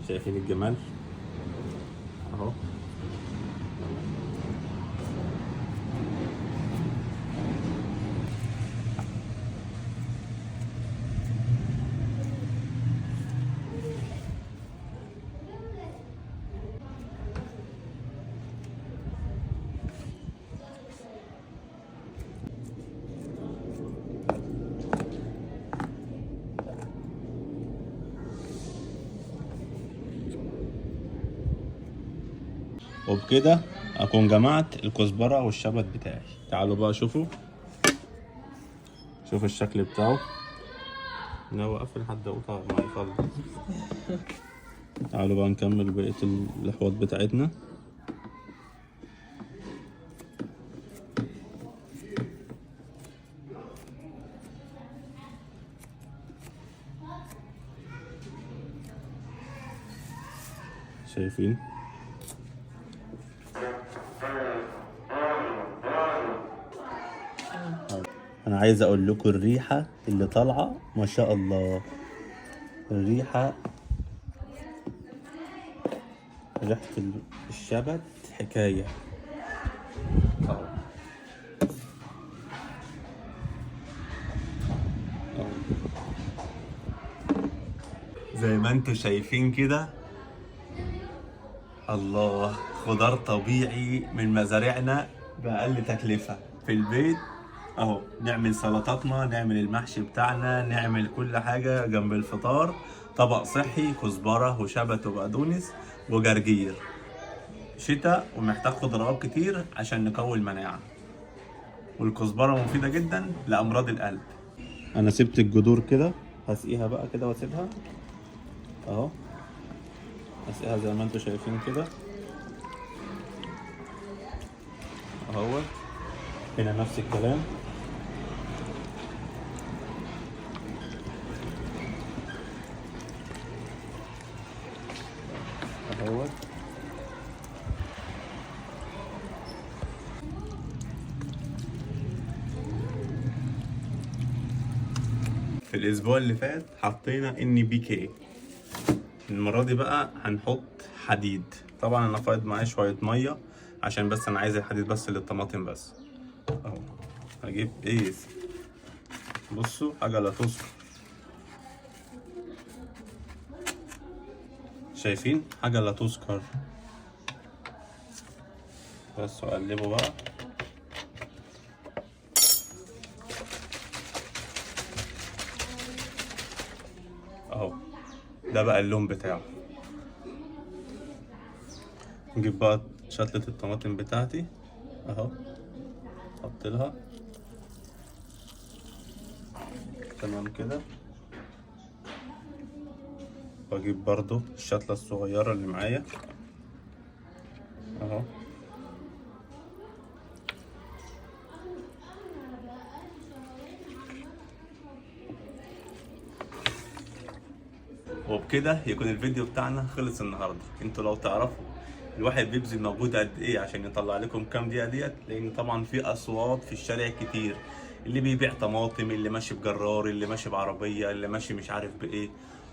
A: شايفين الجمال اهو. وبكده اكون جمعت الكزبرة والشبت بتاعي. تعالوا بقى شوفوا الشكل بتاعه. ناوي اقفل لحد ما يخلص. تعالوا بقى نكمل بقية الاحواض بتاعتنا. شايفين انا عايز اقول لكم الريحه اللي طالعه ما شاء الله. ريحه الشبت حكايه. زي ما انتم شايفين كده، الله، خضار طبيعي من مزارعنا بأقل تكلفة في البيت اهو. نعمل سلطاتنا، نعمل المحشي بتاعنا، نعمل كل حاجة جنب الفطار. طبق صحي، كزبرة وشبت وبقدونس وجرجير. شتاء ومحتاج خضروات كتير عشان نقوي المناعة. والكزبرة مفيدة جدا لأمراض القلب. انا سبت الجذور كده، هسقيها بقى كده واسيبها اهو. هسقيها زي ما انتم شايفين كده اهو. هنا نفس الكلام اهو. في الاسبوع اللي فات حطينا NPK. المرة دي بقى هنحط حديد. طبعا انا فايض معايا شوية مية عشان بس انا عايز الحديد بس للطماطم بس اهو. هجيب قيس، بصوا حاجة لا تذكر. شايفين حاجة لا تذكر. بس اقلبه بقى اهو. ده بقى اللون بتاعه. نجيب بقى شتلة الطماطم بتاعتي اهو، احط لها تمام كده. واجيب برضو الشتلة الصغيرة اللي معايا اهو. وبكده يكون الفيديو بتاعنا خلص النهارده. انتوا لو تعرفوا الواحد بيبذل مجهود قد ايه عشان يطلع لكم كام دقيقه ديت، لان طبعا في اصوات في الشارع كتير، اللي بيبيع طماطم، اللي ماشي بجرار، اللي ماشي بعربيه، اللي ماشي مش عارف بايه،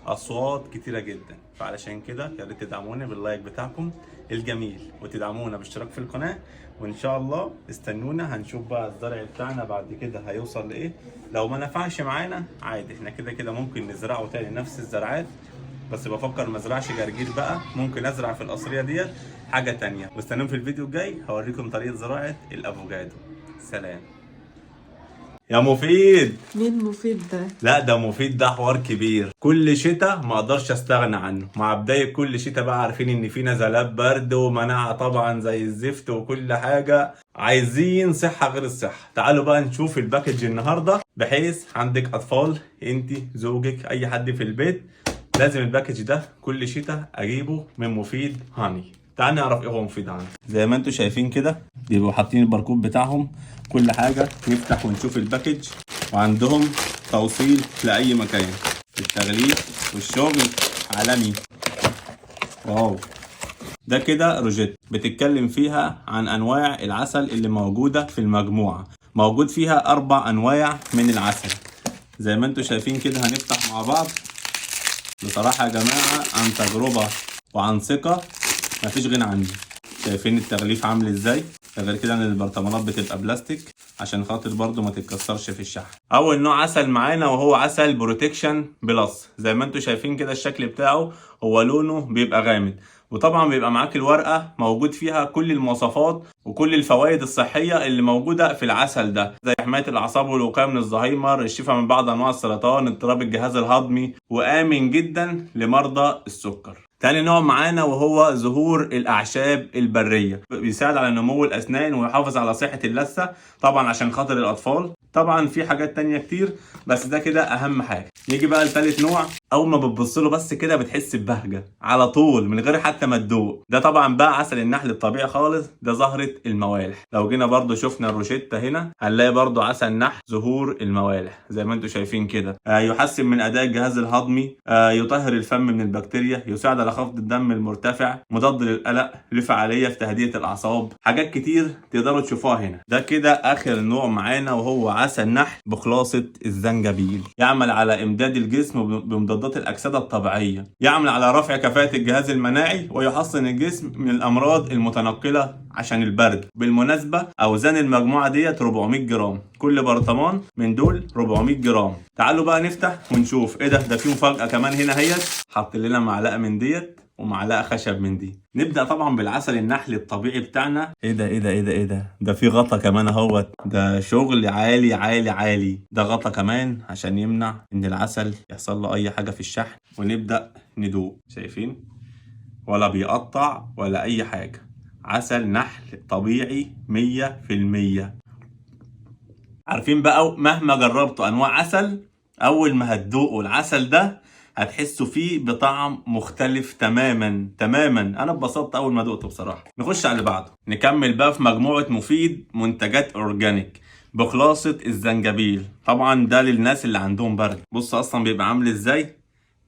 A: اصوات كتيره جدا. فعلشان كده يا ريت تدعمونا باللايك بتاعكم الجميل، وتدعمونا باشتراك في القناه. وان شاء الله استنونا، هنشوف بقى الزرع بتاعنا بعد كده هيوصل لايه. لو ما نفعش معانا عادي، احنا كده كده ممكن نزرعه تاني نفس الزرعات، بس بفكر ما ازرعش جرجير بقى، ممكن ازرع في القصريه ديت حاجه تانية. واستنوني في الفيديو الجاي هوريكم طريقه زراعه الافوكادو. سلام. يا مفيد.
E: مين مفيد ده؟
A: لا ده مفيد، ده حوار كبير. كل شتاء ما اقدرش استغنى عنه. مع بدايه كل شتاء بقى عارفين ان في نزلات برد ومناعه طبعا زي الزفت وكل حاجه. عايزين صحه غير الصحه. تعالوا بقى نشوف الباكج النهارده، بحيث عندك اطفال، انت، زوجك، اي حد في البيت، لازم الباكج ده كل شتاء اجيبه من مفيد هاني. تعال نعرف ايه هو مفيد عنه. زي ما انتم شايفين كده بيبقوا حاطين الباركود بتاعهم، كل حاجه نفتح ونشوف الباكج، وعندهم توصيل لاي مكان. التغليف والشغل عالمي. واو. ده كده روجيت بتتكلم فيها عن انواع العسل اللي موجوده في المجموعه. موجود فيها 4 انواع من العسل زي ما انتم شايفين كده. هنفتح مع بعض. بصراحه يا جماعه عن تجربه وعن ثقه مفيش غنى عني. شايفين التغليف عامل ازاي؟ ده غير كده ان البرطمانات بتبقى بلاستيك عشان خاطر برضو ما تتكسرش في الشحن. اول نوع عسل معانا وهو عسل بروتكشن بلس. زي ما انتم شايفين كده الشكل بتاعه، هو لونه بيبقى غامق، وطبعا بيبقى معاك الورقه موجود فيها كل المواصفات وكل الفوائد الصحيه اللي موجوده في العسل ده، زي حمايه الاعصاب والوقايه من الزهايمر، الشفاء من بعض انواع السرطان، اضطراب الجهاز الهضمي، وامن جدا لمرضى السكر. تاني نوع معانا وهو زهور الاعشاب البريه، بيساعد على نمو الاسنان ويحافظ على صحه اللثه، طبعا عشان خاطر الاطفال. طبعا في حاجات تانية كتير بس ده كده اهم حاجه. يجي بقى لتالت نوع، اول ما بتبص له بس كده بتحس ببهجه على طول من غير حتى ما تدوق. ده طبعا بقى عسل النحل الطبيعي خالص، ده زهره الموالح. لو جينا برضو شفنا الروشتة هنا هنلاقي برضو عسل نحل زهور الموالح زي ما انتم شايفين كده. يحسن من اداء الجهاز الهضمي، يطهر الفم من البكتيريا، يساعد على خفض الدم المرتفع، مضاد للقلق، له فعاليه في تهدئه الاعصاب. حاجات كتير تقدروا تشوفوها هنا. ده كده اخر نوع معانا وهو عسل نحل بخلاصه الزنجبيل. يعمل على امداد الجسم بمضادات الاكسده الطبيعيه، يعمل على رفع كفاءه الجهاز المناعي، ويحصن الجسم من الامراض المتنقله عشان البرد. بالمناسبه اوزان المجموعه ديت 400 جرام، كل برطمان من دول 400 جرام. تعالوا بقى نفتح ونشوف ايه ده. ده فيه مفاجاه كمان هنا اهيت، حط لنا معلقه من ديت ومعلقه خشب من دي. نبدا طبعا بالعسل النحل الطبيعي بتاعنا. ايه ده ايه ده ايه ده ايه ده؟ ده في غطا كمان اهوت، ده شغل عالي عالي عالي. ده غطا كمان عشان يمنع ان العسل يحصل له اي حاجه في الشحن. ونبدا ندوق. شايفين؟ ولا بيقطع ولا اي حاجه. عسل نحل طبيعي 100%. عارفين بقى مهما جربتوا انواع عسل، اول ما هتدوقوا العسل ده هتحسوا فيه بطعم مختلف تماما تماما. انا اتبسطت اول ما دقته بصراحه. نخش على اللي بعده. نكمل بقى في مجموعه مفيد منتجات اورجانيك بخلاصه الزنجبيل. طبعا ده للناس اللي عندهم برد. بص اصلا بيبقى عامل ازاي.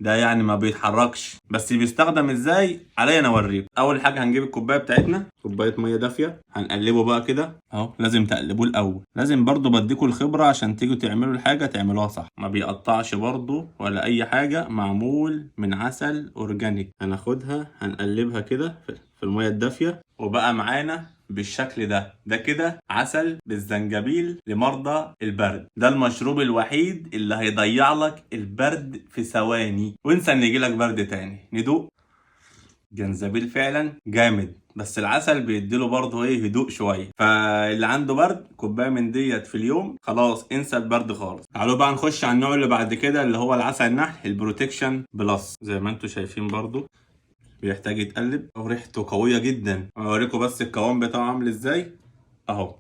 A: ده يعني ما بيتحركش، بس بيستخدم ازاي عليا انا اوريك. اول حاجه هنجيب الكوبايه بتاعتنا، كوبايه ميه دافيه، هنقلبه بقى كده اهو. لازم تقلبوه الاول. لازم برضو بديكوا الخبره عشان تيجوا تعملوا الحاجه تعملوها صح. ما بيقطعش برضو ولا اي حاجه، معمول من عسل اورجانيك. هناخدها هنقلبها كده في الميه الدافيه، وبقى معانا بالشكل ده. ده كده عسل بالزنجبيل لمرضى البرد. ده المشروب الوحيد اللي هيضيع لك البرد في ثواني، وانسى ان يجيلك برد تاني. ندوق. جنزبيل فعلا جامد، بس العسل بيديله برضه ايه هدوء شويه. فاللي عنده برد كوبايه من ديت في اليوم خلاص انسى البرد خالص. تعالوا بقى نخش على النوع اللي بعد كده اللي هو العسل النحل البروتكشن بلس. زي ما انتم شايفين برضه بيحتاج يتقلب، وريحته قويه جدا. اوريكم بس القوام بتاعه عامل ازاي اهو.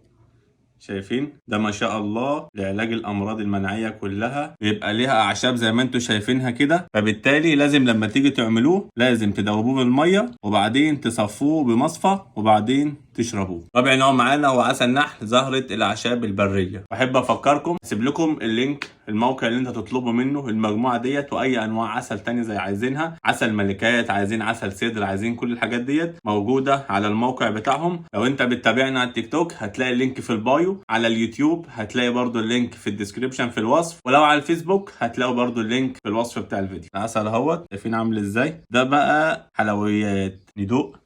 A: شايفين؟ ده ما شاء الله لعلاج الامراض المناعيه كلها. بيبقى ليها اعشاب زي ما انتم شايفينها كده، فبالتالي لازم لما تيجي تعملوه لازم تدوبوه بالميه وبعدين تصفوه بمصفى وبعدين تشربوه. رابع نوع معانا هو عسل نحل زهره الاعشاب البريه. بحب افكركم اسيب لكم اللينك الموقع اللي انت تطلبوا منه المجموعه ديت واي انواع عسل تاني زي عايزينها، عسل ملكات، عايزين عسل سدر، عايزين كل الحاجات ديت موجوده على الموقع بتاعهم. لو انت بتتابعنا على التيك توك هتلاقي اللينك في البايو، على اليوتيوب هتلاقي برضو اللينك في الديسكريبشن في الوصف، ولو على الفيسبوك هتلاقوا برضو اللينك في الوصف بتاع الفيديو. العسل اهوت شايفين عامل ازاي. ده بقى حلويات. ندوق.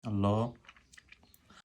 A: الله.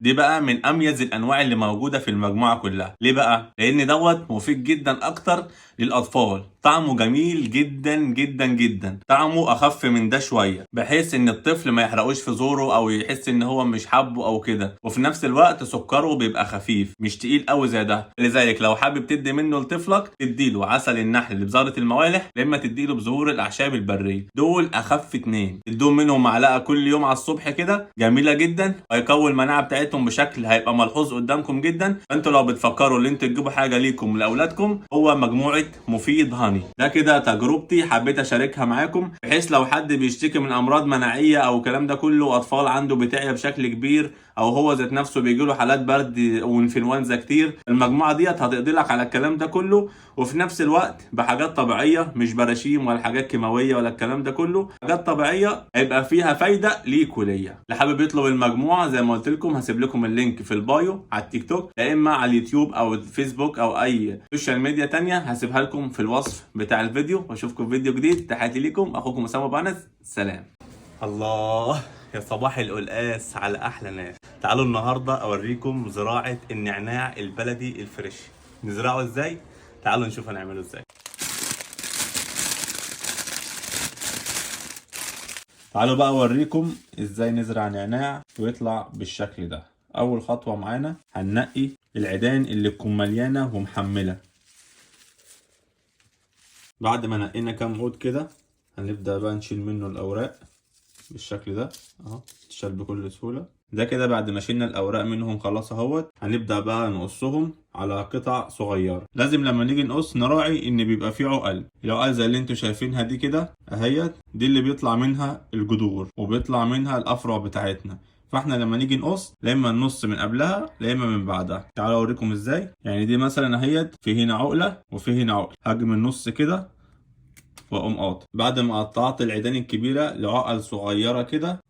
A: دي بقى من اميز الانواع اللي موجوده في المجموعه كلها. ليه بقى؟ لان دوت مفيد جدا اكتر للاطفال. طعمه جميل جدا جدا جدا. طعمه اخف من ده شويه بحيث ان الطفل ما يحرقوش في زوره او يحس ان هو مش حابه او كده. وفي نفس الوقت سكره بيبقى خفيف مش تقيل قوي زي ده. لذلك لو حابب تدي منه لطفلك تديله عسل النحل اللي بزهره الموالح، لما تديله بزهور الاعشاب البريه. دول اخف 2. تدوم منهم معلقه كل يوم على الصبح كده، جميله جدا وهيقوي المناعه بتاعتهم بشكل هيبقى ملحوظ قدامكم جدا. انتوا لو بتفكروا ان انتوا تجيبوا حاجه ليكم لاولادكم، هو مجموعه تربة مفيد هاني. ده كده تجربتي حبيت اشاركها معاكم، بحيث لو حد بيشتكي من امراض مناعيه او الكلام ده كله، اطفال عنده بتعيا بشكل كبير، او هو ذات نفسه بيجيله حالات برد وانفلونزا كتير، المجموعه ديت هتقضي لك على الكلام ده كله، وفي نفس الوقت بحاجات طبيعيه، مش براشيم ولا حاجات كيماويه ولا الكلام ده كله، حاجات طبيعيه هيبقى فيها فايده ليك وليا. اللي حابب يطلب المجموعه زي ما قلت لكم هسيب لكم اللينك في البايو على التيك توك، يا اما على اليوتيوب او الفيسبوك او اي سوشيال ميديا تانية، هسيبها لكم في الوصف بتاع الفيديو. واشوفكم في فيديو جديد. تحياتي ليكم، اخوكم اسامه ابو انس، سلام. الله يا صباح القلقاس على احلى ناس. تعالوا النهارده اوريكم زراعه النعناع البلدي الفريش. نزرعه ازاي؟ تعالوا نشوف هنعمله ازاي. تعالوا بقى اوريكم ازاي نزرع نعناع ويطلع بالشكل ده. اول خطوه معانا هننقي العيدان اللي تكون مليانه ومحمله. بعد ما نقينا كام عود كده هنبدا بقى نشيل منه الاوراق بالشكل ده اهو، تتشال بكل سهوله. ده كده بعد ما شيلنا الاوراق منهم خلاص اهوت، هنبدا بقى نقصهم على قطع صغيره. لازم لما نيجي نقص نراعي ان بيبقى فيه عقل. العقل زي اللي انتوا شايفينها دي كده اهيت، دي اللي بيطلع منها الجذور وبيطلع منها الافرع بتاعتنا. فاحنا لما نيجي نقص لا اما نقص من قبلها لا اما من بعدها. تعالوا اوريكم ازاي. يعني دي مثلا اهيت في هنا عقله وفي هنا عقله، هاجي من النص كده واقوم قاطع. بعد ما قطعت العيدان الكبيره لعقل صغيره كده،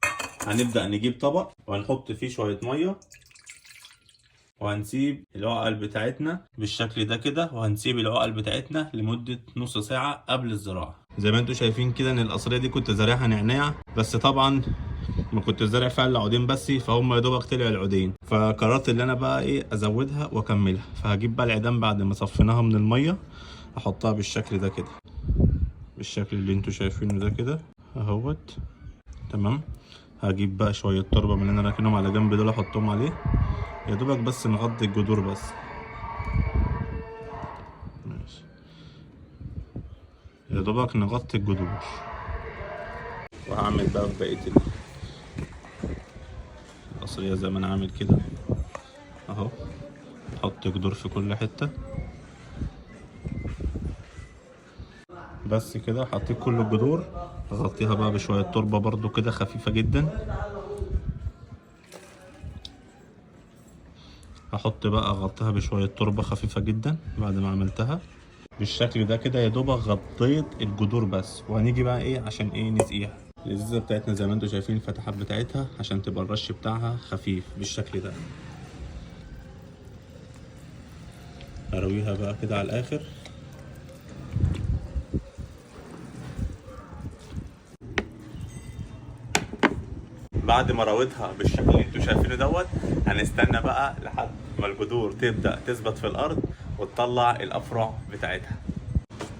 A: هنبدا نجيب طبق وهنحط فيه شويه ميه، وهنسيب العقل بتاعتنا بالشكل ده كده، وهنسيب العقل بتاعتنا لمده نص ساعه قبل الزراعه. زي ما انتم شايفين كده ان القصريه دي كنت زارعها نعناع، بس طبعا ما كنت زارع فيها الا عودين بس، فهم يا دوبك طلعوا العودين. فقررت ان انا بقى ايه ازودها واكملها. فهجيب بقى العيدان بعد ما صفيناها من الميه، احطها بالشكل ده كده، بالشكل اللي انتوا شايفينه ده كده اهوت. تمام. هجيب بقى شويه تربه من اللي انا راكنهم على جنب دول احطهم عليه، يا دوبك بس نغطي الجذور بس. ماشي، يا دوبك نغطي الجذور. وهعمل بقى في بقيه القصريه زي ما انا عامل كده اهو، احط جذور في كل حته بس كده. حطيت كل الجذور، اغطيها بقى بشويه تربه برضو كده خفيفه جدا. هحط بقى اغطيها بشويه تربه خفيفه جدا بعد ما عملتها بالشكل ده كده. يا دوبك غطيت الجذور بس. وهنيجي بقى ايه عشان ايه نسقيها. الازازه بتاعتنا زي ما انتم شايفين الفتحات بتاعتها عشان تبقى الرش بتاعها خفيف بالشكل ده. ارويها بقى كده على الاخر. بعد ما رويتها بالشكل اللي انتوا شايفينه دوت، هنستنى بقى لحد ما الجذور تبدا تثبت في الارض وتطلع الافرع بتاعتها.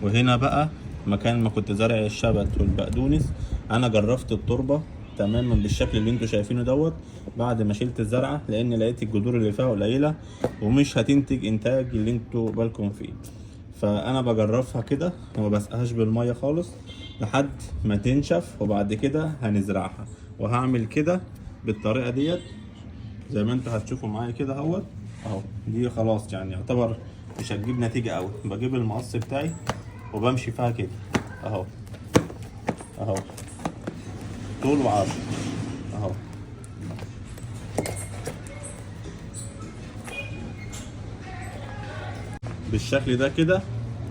A: وهنا بقى مكان ما كنت زارع الشبت والبقدونس، انا جرفت التربه تماما بالشكل اللي انتوا شايفينه دوت بعد ما شلت الزرعه، لان لقيت الجذور اللي فيها قليله ومش هتنتج انتاج اللي انتوا بالكم فيه. فانا بجرفها كده وما بسقهاش بالميه خالص لحد ما تنشف، وبعد كده هنزرعها. وهعمل كده بالطريقه ديت زي ما انتوا هتشوفوا معايا كده اهوت اهو. دي خلاص يعني يعتبر مش هتجيب نتيجه قوي. بجيب المقص بتاعي وبمشي فيها كده اهو اهو، طول وعرض اهو. بالشكل ده كده،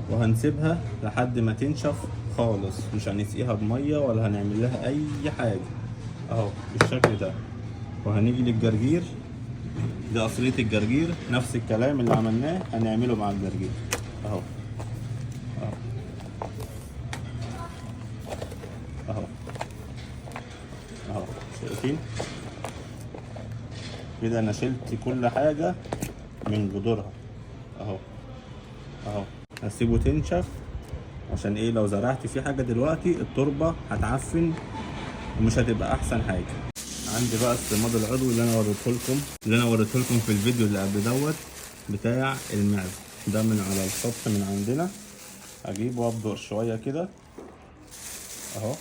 A: وهنسيبها لحد ما تنشف خالص. مش هنسقيها بميه ولا هنعمل لها اي حاجه اهو بالشكل ده. وهنيجي للجرجير، دي قصريه الجرجير، نفس الكلام اللي عملناه هنعمله مع الجرجير اهو اهو اهو اهو. شايفين كده انا شلت كل حاجه من جذورها اهو اهو. هسيبه تنشف عشان ايه لو زرعت فيه حاجه دلوقتي التربه هتعفن ومش هتبقى احسن حاجه. عندي بقى السماد العضوي اللي انا وريته لكم في الفيديو اللي قبل دوت بتاع المعزه ده، من على السطح من عندنا. اجيبه وابدر شويه كده اهو،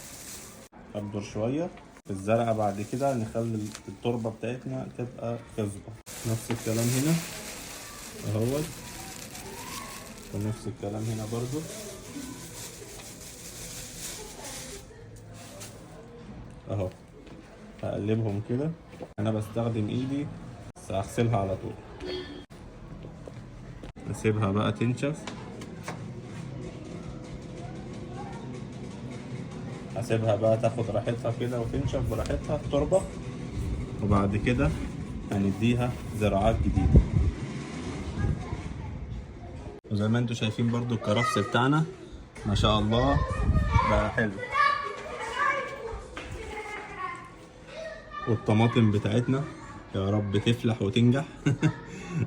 A: ابدر شويه في الزرعه. بعد كده نخلي التربه بتاعتنا تبقى خصبه. نفس الكلام هنا اهوت ونفس الكلام هنا برضو. اهو هقلبهم كده. انا بستخدم ايدي بس هغسلها على طول. اسيبها بقى تنشف. هسيبها بقى تاخد راحتها كده وتنشف براحتها التربة، وبعد كده هنديها زراعات جديدة. وزي ما انتوا شايفين برضو الكرفس بتاعنا ما شاء الله بقى حلو، والطماطم بتاعتنا يا رب تفلح وتنجح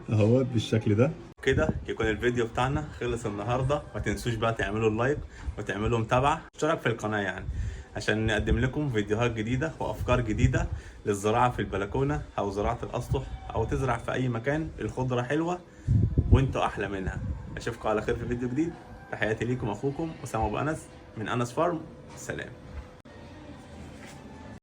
A: اهوت بالشكل ده. كده يكون الفيديو بتاعنا خلص النهارده. ما تنسوش بقى تعملوا اللايك وتعملوا متابعه، اشترك في القناه يعني، عشان نقدم لكم فيديوهات جديده وافكار جديده للزراعه في البلكونه او زراعه الاسطح، او تزرع في اي مكان الخضره حلوه وانتوا احلى منها. اشوفكم على خير في فيديو جديد. تحياتي ليكم، اخوكم اسامه ابو انس من انس فارم. سلام.